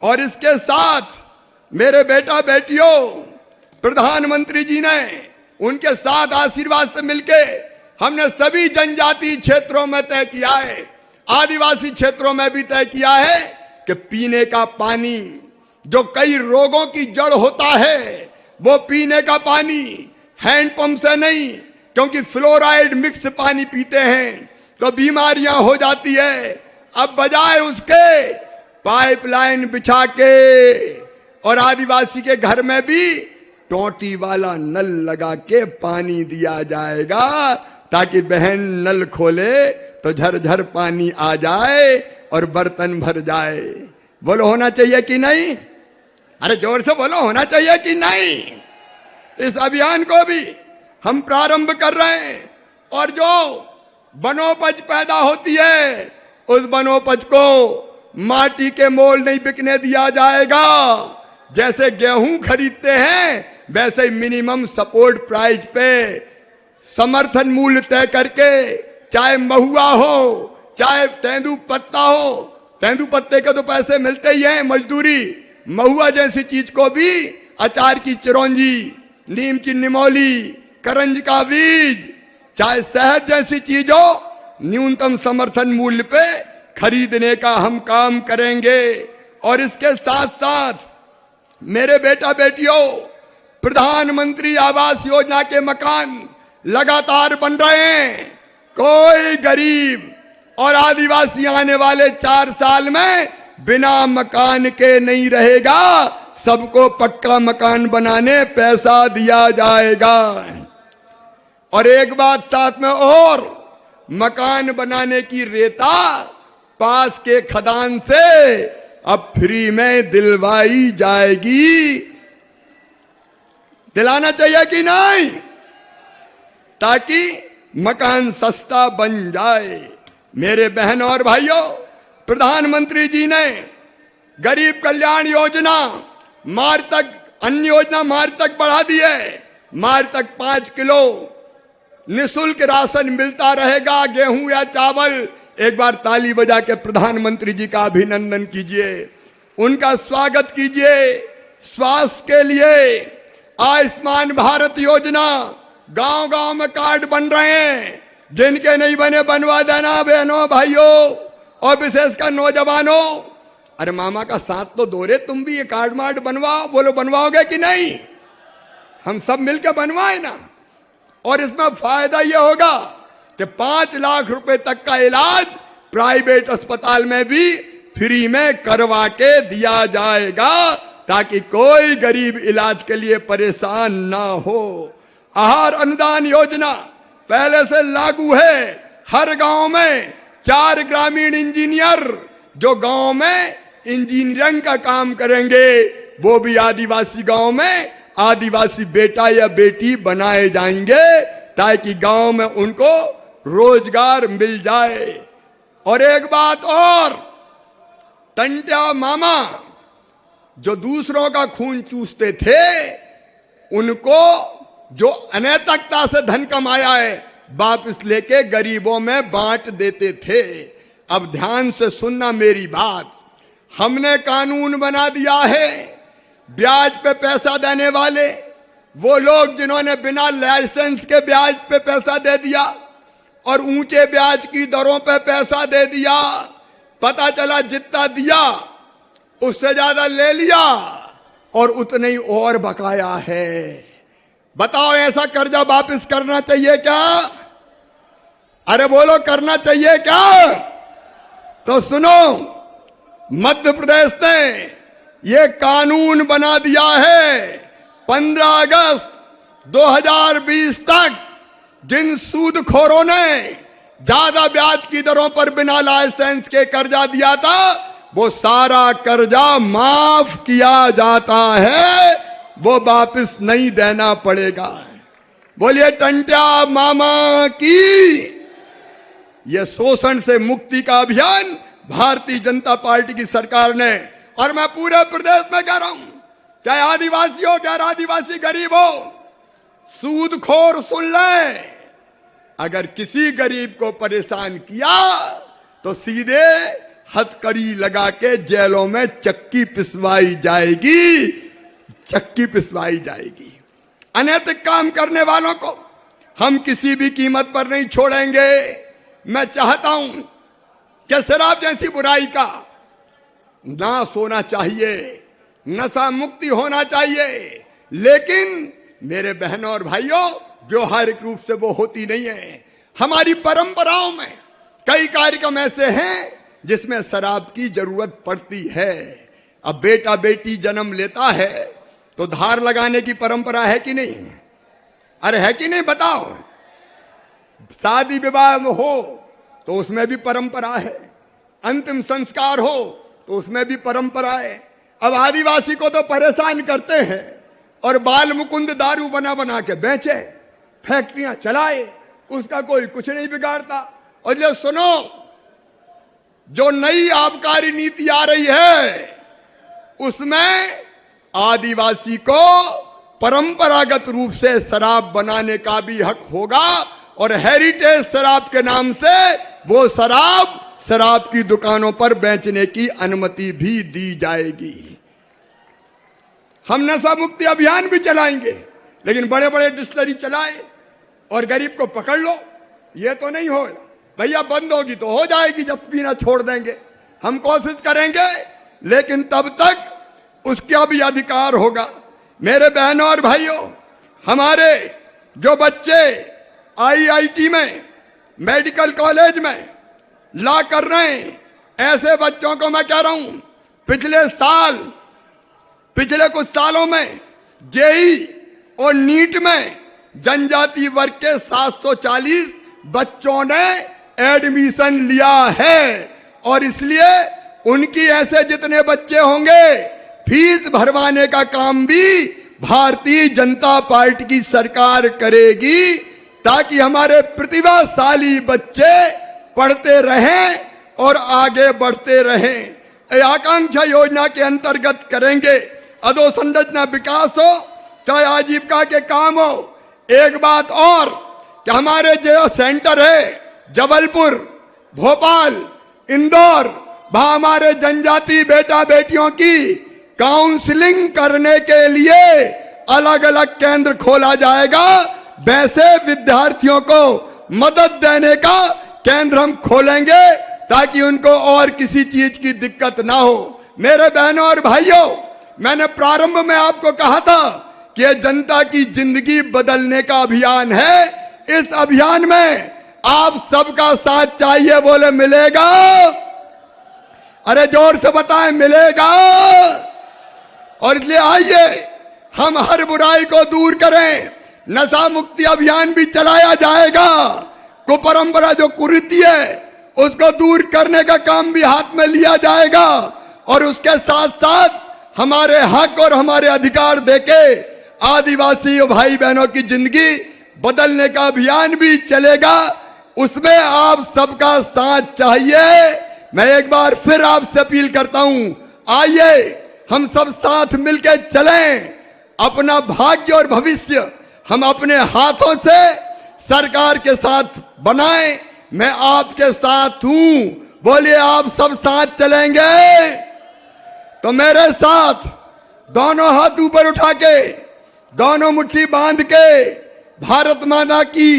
और इसके साथ मेरे बेटा बेटियों, प्रधानमंत्री जी ने उनके साथ आशीर्वाद से मिलके हमने सभी जनजाति क्षेत्रों में तय किया है, आदिवासी क्षेत्रों में भी तय किया है कि पीने का पानी, जो कई रोगों की जड़ होता है, वो पीने का पानी हैंडपंप से नहीं, क्योंकि फ्लोराइड मिक्स पानी पीते हैं तो बीमारियां हो जाती है। अब बजाय उसके पाइपलाइन बिछा के और आदिवासी के घर में भी टोटी वाला नल लगा के पानी दिया जाएगा, ताकि बहन नल खोले तो झरझर पानी आ जाए और बर्तन भर जाए। बोलो होना चाहिए कि नहीं? अरे जोर से बोलो, होना चाहिए कि नहीं? इस अभियान को भी हम प्रारंभ कर रहे हैं, और जो वनोपज पैदा होती है उस वनोपज को माटी के मोल नहीं बिकने दिया जाएगा। जैसे गेहूं खरीदते हैं वैसे ही मिनिमम सपोर्ट प्राइस पे समर्थन मूल्य तय करके, चाहे महुआ हो चाहे तेंदू पत्ता हो, तेंदू पत्ते के तो पैसे मिलते ही हैं मजदूरी, महुआ जैसी चीज को भी अचार की चिरौंजी, नीम की निमोली, करंज का बीज, चाहे शहद जैसी चीज हो, न्यूनतम समर्थन मूल्य पे खरीदने का हम काम करेंगे। और इसके साथ साथ मेरे बेटा बेटियों, प्रधानमंत्री आवास योजना के मकान लगातार बन रहे हैं। कोई गरीब और आदिवासी आने वाले 4 साल में बिना मकान के नहीं रहेगा। सबको पक्का मकान बनाने पैसा दिया जाएगा। और एक बात साथ में और, मकान बनाने की रेता पास के खदान से अब फ्री में दिलवाई जाएगी। दिलाना चाहिए कि नहीं? ताकि मकान सस्ता बन जाए। मेरे बहनों और भाइयों, प्रधानमंत्री जी ने गरीब कल्याण योजना मार्च तक, अन्य योजना मार्च तक बढ़ा दी है। मार्च तक 5 किलो निःशुल्क राशन मिलता रहेगा, गेहूं या चावल। एक बार ताली बजा के प्रधानमंत्री जी का अभिनंदन कीजिए, उनका स्वागत कीजिए। स्वास्थ्य के लिए आयुष्मान भारत योजना, गांव गांव में कार्ड बन रहे हैं। जिनके नहीं बने बनवा देना बहनों भाइयों, और विशेषकर नौजवानों। अरे मामा का साथ तो दो रे, तुम भी ये कार्ड मार्ड बनवाओ। बोलो बनवाओगे कि नहीं? हम सब मिलकर बनवाए ना। और इसमें फायदा ये होगा कि 5 लाख रुपए तक का इलाज प्राइवेट अस्पताल में भी फ्री में करवा के दिया जाएगा, ताकि कोई गरीब इलाज के लिए परेशान ना हो। आहार अनुदान योजना पहले से लागू है। हर गांव में 4 ग्रामीण इंजीनियर जो गांव में इंजीनियरिंग का काम करेंगे, वो भी आदिवासी गांव में आदिवासी बेटा या बेटी बनाए जाएंगे, ताकि गांव में उनको रोजगार मिल जाए। और एक बात और, टंट्या मामा जो दूसरों का खून चूसते थे, उनको जो अनैतिकता से धन कमाया है वापस लेके गरीबों में बांट देते थे। अब ध्यान से सुनना मेरी बात, हमने कानून बना दिया है। ब्याज पे पैसा देने वाले वो लोग जिन्होंने बिना लाइसेंस के ब्याज पे पैसा दे दिया और ऊंचे ब्याज की दरों पे पैसा दे दिया, पता चला जितना दिया उससे ज्यादा ले लिया और उतने ही और बकाया है। बताओ ऐसा कर्जा वापस करना चाहिए क्या? अरे बोलो करना चाहिए क्या? तो सुनो, मध्य प्रदेश ने ये कानून बना दिया है। 15 अगस्त 2020 तक जिन सूदखोरों ने ज्यादा ब्याज की दरों पर बिना लाइसेंस के कर्जा दिया था, वो सारा कर्जा माफ किया जाता है, वो वापस नहीं देना पड़ेगा। बोलिए टंट्या मामा की। ये शोषण से मुक्ति का अभियान भारतीय जनता पार्टी की सरकार ने, और मैं पूरे प्रदेश में कह रहा हूं, चाहे आदिवासी हो चाहे आदिवासी गरीब हो, सूदखोर सुन ले, अगर किसी गरीब को परेशान किया तो सीधे हथकड़ी लगा के जेलों में चक्की पिसवाई जाएगी, चक्की पिसवाई जाएगी। अनैतिक काम करने वालों को हम किसी भी कीमत पर नहीं छोड़ेंगे। मैं चाहता हूं कि शराब जैसी बुराई का नाश होना चाहिए, नशा मुक्ति होना चाहिए, लेकिन मेरे बहनों और भाइयों, व्यवहारिक रूप से वो होती नहीं है। हमारी परंपराओं में कई कार्यक्रम ऐसे हैं जिसमें शराब की जरूरत पड़ती है। अब बेटा बेटी जन्म लेता है तो धार लगाने की परंपरा है कि नहीं? अरे है कि नहीं बताओ? शादी विवाह हो तो उसमें भी परंपरा है, अंतिम संस्कार हो तो उसमें भी परंपरा है। अब आदिवासी को तो परेशान करते हैं और बाल मुकुंद दारू बना बना के बेचे, फैक्ट्रियां चलाए, उसका कोई कुछ नहीं बिगाड़ता। और ये सुनो, जो नई आबकारी नीति आ रही है उसमें आदिवासी को परंपरागत रूप से शराब बनाने का भी हक होगा और हेरिटेज शराब के नाम से वो शराब की दुकानों पर बेचने की अनुमति भी दी जाएगी। हम नशा मुक्ति अभियान भी चलाएंगे, लेकिन बड़े बड़े डिस्टलरी चलाए और गरीब को पकड़ लो, ये तो नहीं होगा भैया। बंद होगी तो हो जाएगी जब पीना छोड़ देंगे। हम कोशिश करेंगे, लेकिन तब तक उसका भी अधिकार होगा। मेरे बहनों और भाइयों, हमारे जो बच्चे आईआईटी में, मेडिकल कॉलेज में लॉ कर रहे हैं, ऐसे बच्चों को मैं कह रहा हूं, पिछले कुछ सालों में जेई और नीट में जनजाति वर्ग के 740 बच्चों ने एडमिशन लिया है और इसलिए उनकी ऐसे जितने बच्चे होंगे फीस भरवाने का काम भी भारतीय जनता पार्टी की सरकार करेगी, ताकि हमारे प्रतिभाशाली बच्चे पढ़ते रहें और आगे बढ़ते रहें। आकांक्षा योजना के अंतर्गत करेंगे। अधोसंरचना विकास हो चाहे आजीविका के काम हो। एक बात और कि हमारे जो सेंटर है जबलपुर, भोपाल, इंदौर, वहां हमारे जनजाति बेटा बेटियों की काउंसलिंग करने के लिए अलग अलग केंद्र खोला जाएगा। वैसे विद्यार्थियों को मदद देने का केंद्र हम खोलेंगे ताकि उनको और किसी चीज की दिक्कत ना हो। मेरे बहनों और भाइयों, मैंने प्रारंभ में आपको कहा था कि यह जनता की जिंदगी बदलने का अभियान है। इस अभियान में आप सबका साथ चाहिए। बोले मिलेगा? अरे जोर से बताएं, मिलेगा? और इसलिए आइए हम हर बुराई को दूर करें। नशा मुक्ति अभियान भी चलाया जाएगा। कुपरंपरा जो कुरीति है उसको दूर करने का काम भी हाथ में लिया जाएगा और उसके साथ साथ हमारे हक और हमारे अधिकार देके आदिवासी भाई बहनों की जिंदगी बदलने का अभियान भी चलेगा। उसमें आप सबका साथ चाहिए। मैं एक बार फिर आपसे अपील करता हूं, आइए हम सब साथ मिलकर चलें। अपना भाग्य और भविष्य हम अपने हाथों से सरकार के साथ बनाएं। मैं आपके साथ हूं। बोलिए, आप सब साथ चलेंगे? तो मेरे साथ दोनों हाथ ऊपर उठा के, दोनों मुट्ठी बांध के भारत माता की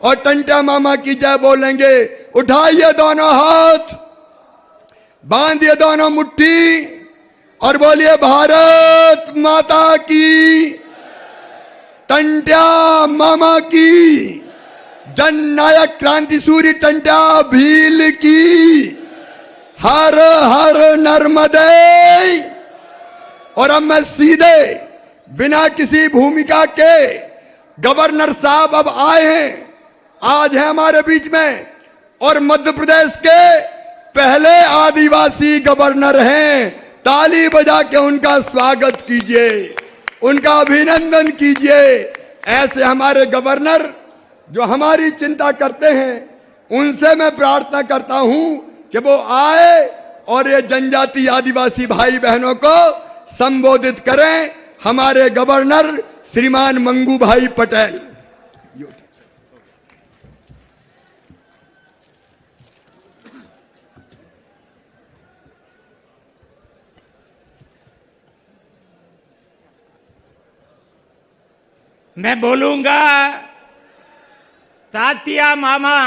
और टंट्या मामा की जय बोलेंगे। उठाइए दोनों हाथ, बांधिए दोनों मुट्ठी और बोलिए भारत माता की, टंट्या मामा की, जननायक क्रांति सूर्य टंट्या भील की, हर हर नर्मदे। और अब मैं सीधे बिना किसी भूमिका के, गवर्नर साहब अब आए हैं, आज है हमारे बीच में और मध्य प्रदेश के पहले आदिवासी गवर्नर हैं। ताली बजा के उनका स्वागत कीजिए, उनका अभिनंदन कीजिए। ऐसे हमारे गवर्नर जो हमारी चिंता करते हैं, उनसे मैं प्रार्थना करता हूं कि वो आए और ये जनजाति आदिवासी भाई बहनों को संबोधित करें। हमारे गवर्नर श्रीमान मंगू भाई पटेल। मैं बोलूंगा तात्या मामा,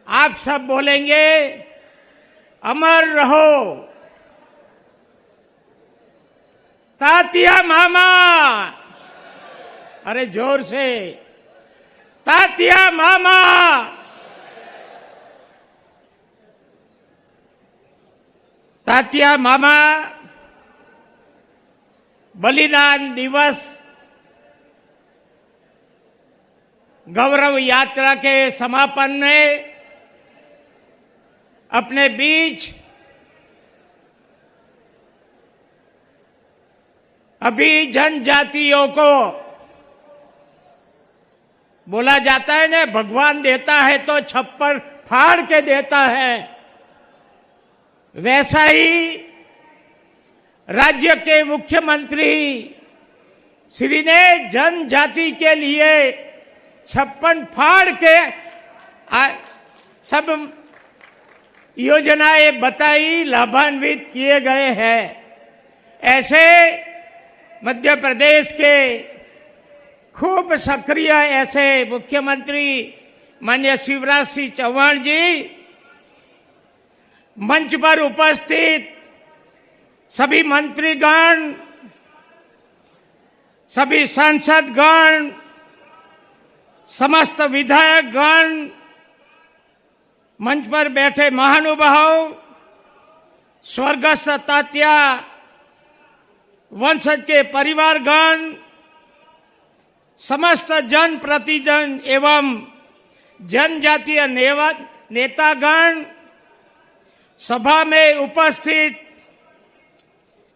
आप सब बोलेंगे अमर रहो। तात्या मामा, अरे जोर से, तात्या मामा। तात्या मामा बलिदान दिवस गौरव यात्रा के समापन में अपने बीच अभी जनजातियों को बोला जाता है ना, भगवान देता है तो छप्पर फाड़ के देता है, वैसा ही राज्य के मुख्यमंत्री श्री ने जनजाति के लिए छप्पन फाड़ के सब योजनाएं बताई, लाभान्वित किए गए हैं। ऐसे मध्य प्रदेश के खूब सक्रिय ऐसे मुख्यमंत्री माननीय शिवराज सिंह चौहान जी मंच पर उपस्थित सभी मंत्रीगण, सभी सांसदगण, समस्त विधायकगण, मंच पर बैठे महानुभाव, स्वर्गस्थ तात्या वंशज के परिवारगण, समस्त जन प्रतिजन एवं जनजातीय नेतागण, सभा में उपस्थित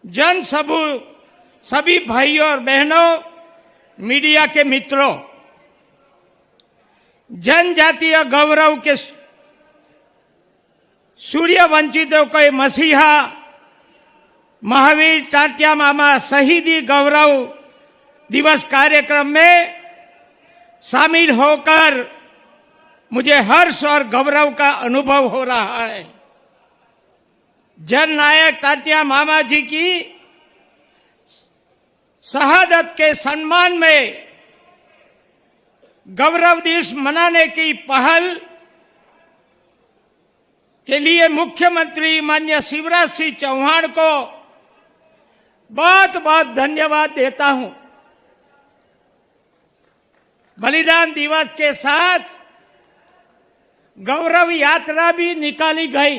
जन सभी भाइयों और बहनों, मीडिया के मित्रों, जनजातीय गौरव के सूर्य वंचितों के मसीहा महावीर तात्या मामा शहीदी गौरव दिवस कार्यक्रम में शामिल होकर मुझे हर्ष और गौरव का अनुभव हो रहा है। जननायक तात्या मामा जी की शहादत के सम्मान में गौरव दिवस मनाने की पहल के लिए मुख्यमंत्री माननीय शिवराज सिंह चौहान को बहुत बहुत धन्यवाद देता हूं। बलिदान दिवस के साथ गौरव यात्रा भी निकाली गई।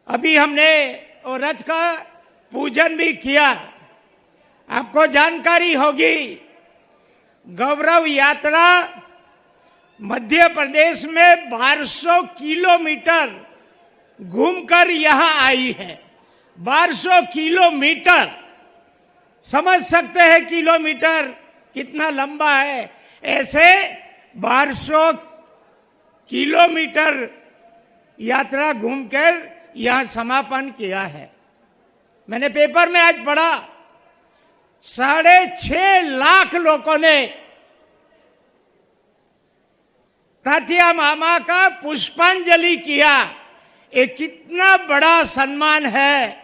अभी हमने वो रथ का पूजन भी किया। आपको जानकारी होगी, गौरव यात्रा मध्य प्रदेश में 1200 किलोमीटर घूमकर यहां आई है। 1200 किलोमीटर, समझ सकते हैं किलोमीटर कितना लंबा है। ऐसे 1200 किलोमीटर यात्रा घूमकर यहां समापन किया है। मैंने पेपर में आज पढ़ा 6.5 लाख लोगों ने तात्या मामा का पुष्पांजलि किया। ये कितना बड़ा सम्मान है।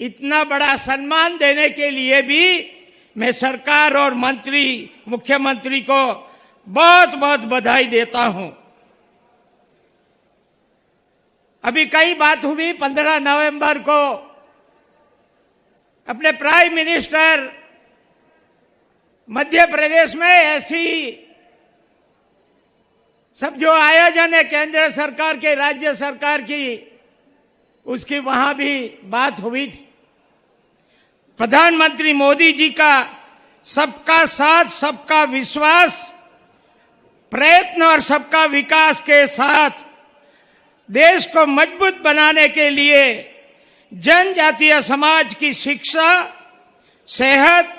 इतना बड़ा सम्मान देने के लिए भी मैं सरकार और मुख्यमंत्री को बहुत बहुत बधाई देता हूं। अभी कई बात हुई। 15 नवंबर को अपने प्राइम मिनिस्टर मध्य प्रदेश में ऐसी सब जो आयोजन है केंद्र सरकार के, राज्य सरकार की, उसकी वहां भी बात हुई थी। प्रधानमंत्री मोदी जी का सबका साथ सबका विश्वास प्रयत्न और सबका विकास के साथ देश को मजबूत बनाने के लिए जनजातीय समाज की शिक्षा, सेहत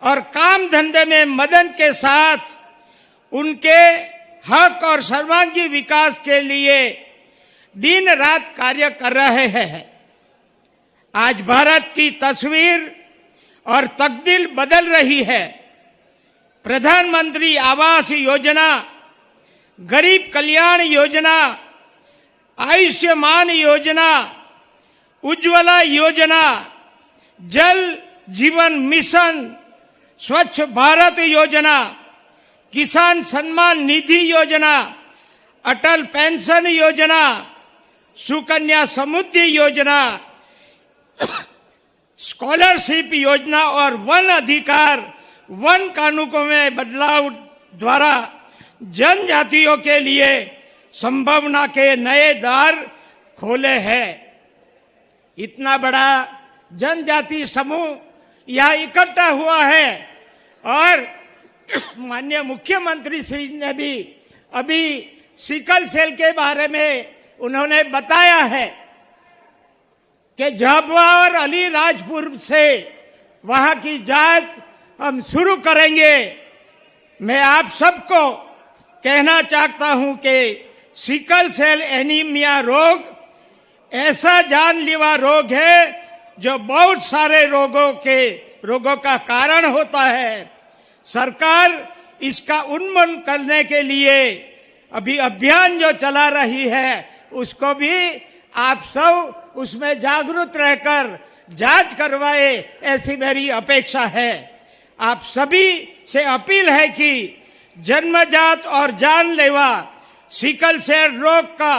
और काम धंधे में मदद के साथ उनके हक और सर्वांगीण विकास के लिए दिन रात कार्य कर रहे हैं। आज भारत की तस्वीर और तकदीर बदल रही है। प्रधानमंत्री आवास योजना, गरीब कल्याण योजना, आयुष्मान योजना, उज्ज्वला योजना, जल जीवन मिशन, स्वच्छ भारत योजना, किसान सम्मान निधि योजना, अटल पेंशन योजना, सुकन्या समृद्धि योजना, स्कॉलरशिप योजना और वन अधिकार, वन कानूनों में बदलाव द्वारा जनजातियों के लिए संभावना के नए द्वार खोले हैं। इतना बड़ा जनजाति समूह यहाँ इकट्ठा हुआ है और माननीय मुख्यमंत्री श्री ने भी अभी सिकल सेल के बारे में उन्होंने बताया है कि झाबुआ और अलीराजपुर से वहां की जांच हम शुरू करेंगे। मैं आप सबको कहना चाहता हूं कि सिकल सेल एनीमिया रोग ऐसा जानलेवा रोग है जो बहुत सारे रोगों का कारण होता है। सरकार इसका उन्मूलन करने के लिए अभी अभियान जो चला रही है उसको भी आप सब उसमें जागरूक रहकर जांच करवाए, ऐसी मेरी अपेक्षा है। आप सभी से अपील है कि जन्मजात और जानलेवा सिकल सेल रोग का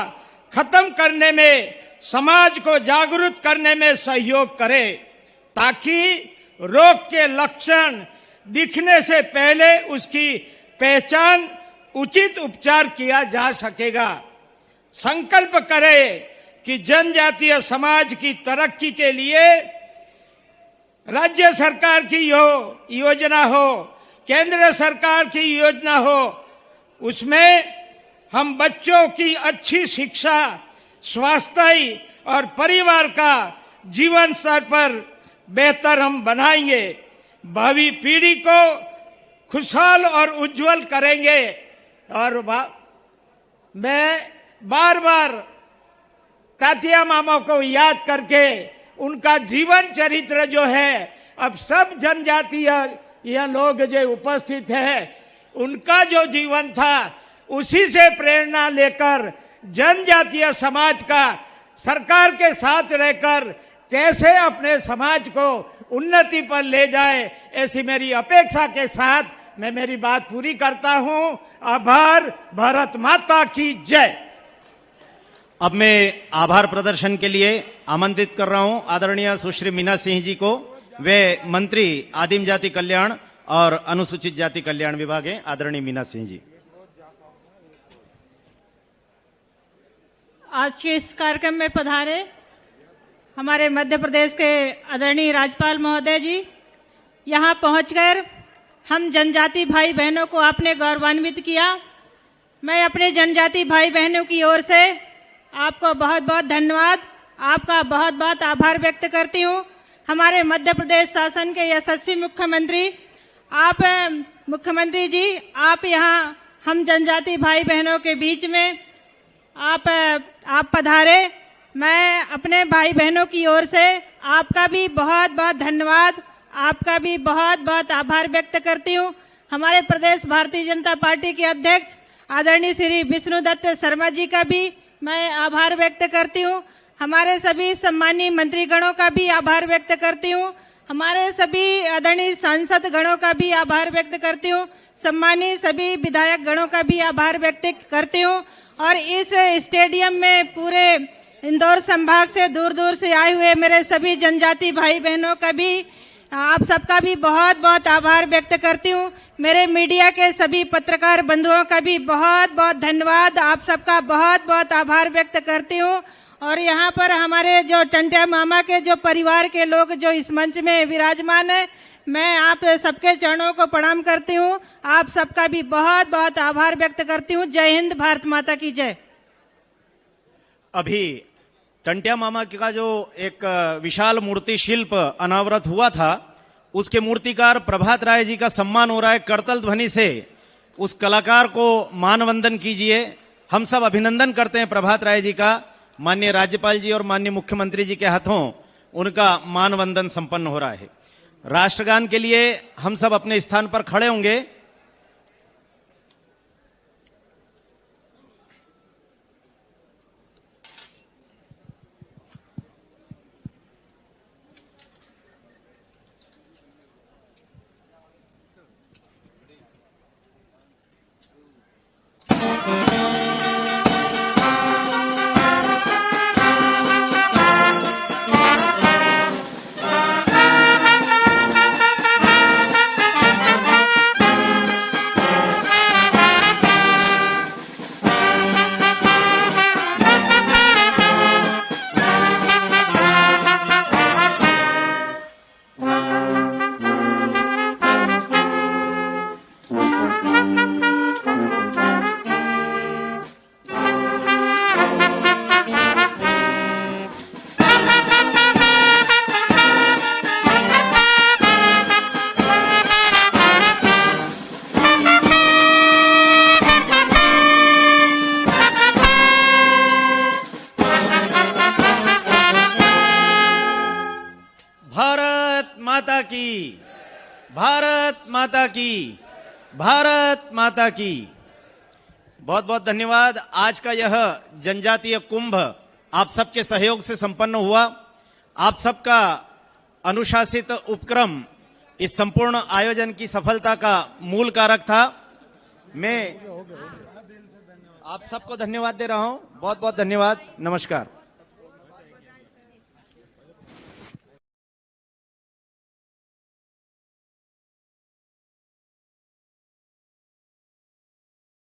खत्म करने में, समाज को जागरूक करने में सहयोग करें, ताकि रोग के लक्षण दिखने से पहले उसकी पहचान, उचित उपचार किया जा सकेगा। संकल्प करें कि जनजातीय समाज की तरक्की के लिए राज्य सरकार की योजना हो, केंद्र सरकार की योजना हो, उसमें हम बच्चों की अच्छी शिक्षा, स्वास्थ्य और परिवार का जीवन स्तर पर बेहतर हम बनाएंगे, भावी पीढ़ी को खुशहाल और उज्जवल करेंगे। और मैं बार बार तात्या मामा को याद करके उनका जीवन चरित्र जो है, अब सब जनजातीय यह लोग जो उपस्थित हैं, उनका जो जीवन था उसी से प्रेरणा लेकर जनजातीय समाज का सरकार के साथ रहकर कैसे अपने समाज को उन्नति पर ले जाए, ऐसी मेरी अपेक्षा के साथ मैं मेरी बात पूरी करता हूं। आभार। भारत माता की जय। अब मैं आभार प्रदर्शन के लिए आमंत्रित कर रहा हूं आदरणीय सुश्री मीना सिंह जी को। वे मंत्री आदिम जाति कल्याण और अनुसूचित जाति कल्याण विभाग हैं। आदरणीय मीना सिंह जी। आज के इस कार्यक्रम में पधारे हमारे मध्य प्रदेश के आदरणीय राज्यपाल महोदय जी, यहाँ पहुंचकर हम जनजाति भाई बहनों को आपने गौरवान्वित किया। मैं अपने जनजाति भाई बहनों की ओर से आपको बहुत बहुत धन्यवाद, आपका बहुत बहुत आभार व्यक्त करती हूँ। हमारे मध्य प्रदेश शासन के यशस्वी मुख्यमंत्री मुख्यमंत्री जी, आप यहाँ हम जनजाति भाई बहनों के बीच में आप पधारे। मैं अपने भाई बहनों की ओर से आपका भी बहुत बहुत धन्यवाद, आपका भी बहुत बहुत आभार व्यक्त करती हूँ। हमारे प्रदेश भारतीय जनता पार्टी के अध्यक्ष आदरणीय श्री विष्णुदत्त शर्मा जी का भी मैं आभार व्यक्त करती हूँ। हमारे सभी सम्मानीय मंत्रीगणों का भी आभार व्यक्त करती हूँ। हमारे सभी आदरणीय सांसद गणों का भी आभार व्यक्त करती हूँ। सम्मानीय सभी विधायक गणों का भी आभार व्यक्त करती हूँ। और इस स्टेडियम में पूरे इंदौर संभाग से दूर दूर से आए हुए मेरे सभी जनजाति भाई बहनों का भी, आप सबका भी बहुत बहुत आभार व्यक्त करती हूँ। मेरे मीडिया के सभी पत्रकार बंधुओं का भी बहुत बहुत धन्यवाद, आप सबका बहुत बहुत आभार व्यक्त करती हूँ। और यहाँ पर हमारे जो टंटिया मामा के जो परिवार के लोग जो इस मंच में विराजमान है, मैं आप सबके चरणों को प्रणाम करती हूँ। आप सबका भी बहुत बहुत आभार व्यक्त करती हूँ। जय हिंद, भारत माता की जय। अभी टंटिया मामा का जो एक विशाल मूर्ति शिल्प अनावरत हुआ था, उसके मूर्तिकार प्रभात राय जी का सम्मान हो रहा है। करतल ध्वनि से उस कलाकार को मानवंदन कीजिए। हम सब अभिनंदन करते हैं प्रभात राय जी का। माननीय राज्यपाल जी और माननीय मुख्यमंत्री जी के हाथों उनका मानवंदन संपन्न हो रहा है। राष्ट्रगान के लिए हम सब अपने स्थान पर खड़े होंगे। भारत माता की, भारत माता की। बहुत बहुत धन्यवाद। आज का यह जनजातीय कुंभ आप सबके सहयोग से संपन्न हुआ। आप सबका अनुशासित उपक्रम इस संपूर्ण आयोजन की सफलता का मूल कारक था। मैं आप सबको धन्यवाद दे रहा हूं। बहुत बहुत धन्यवाद। नमस्कार।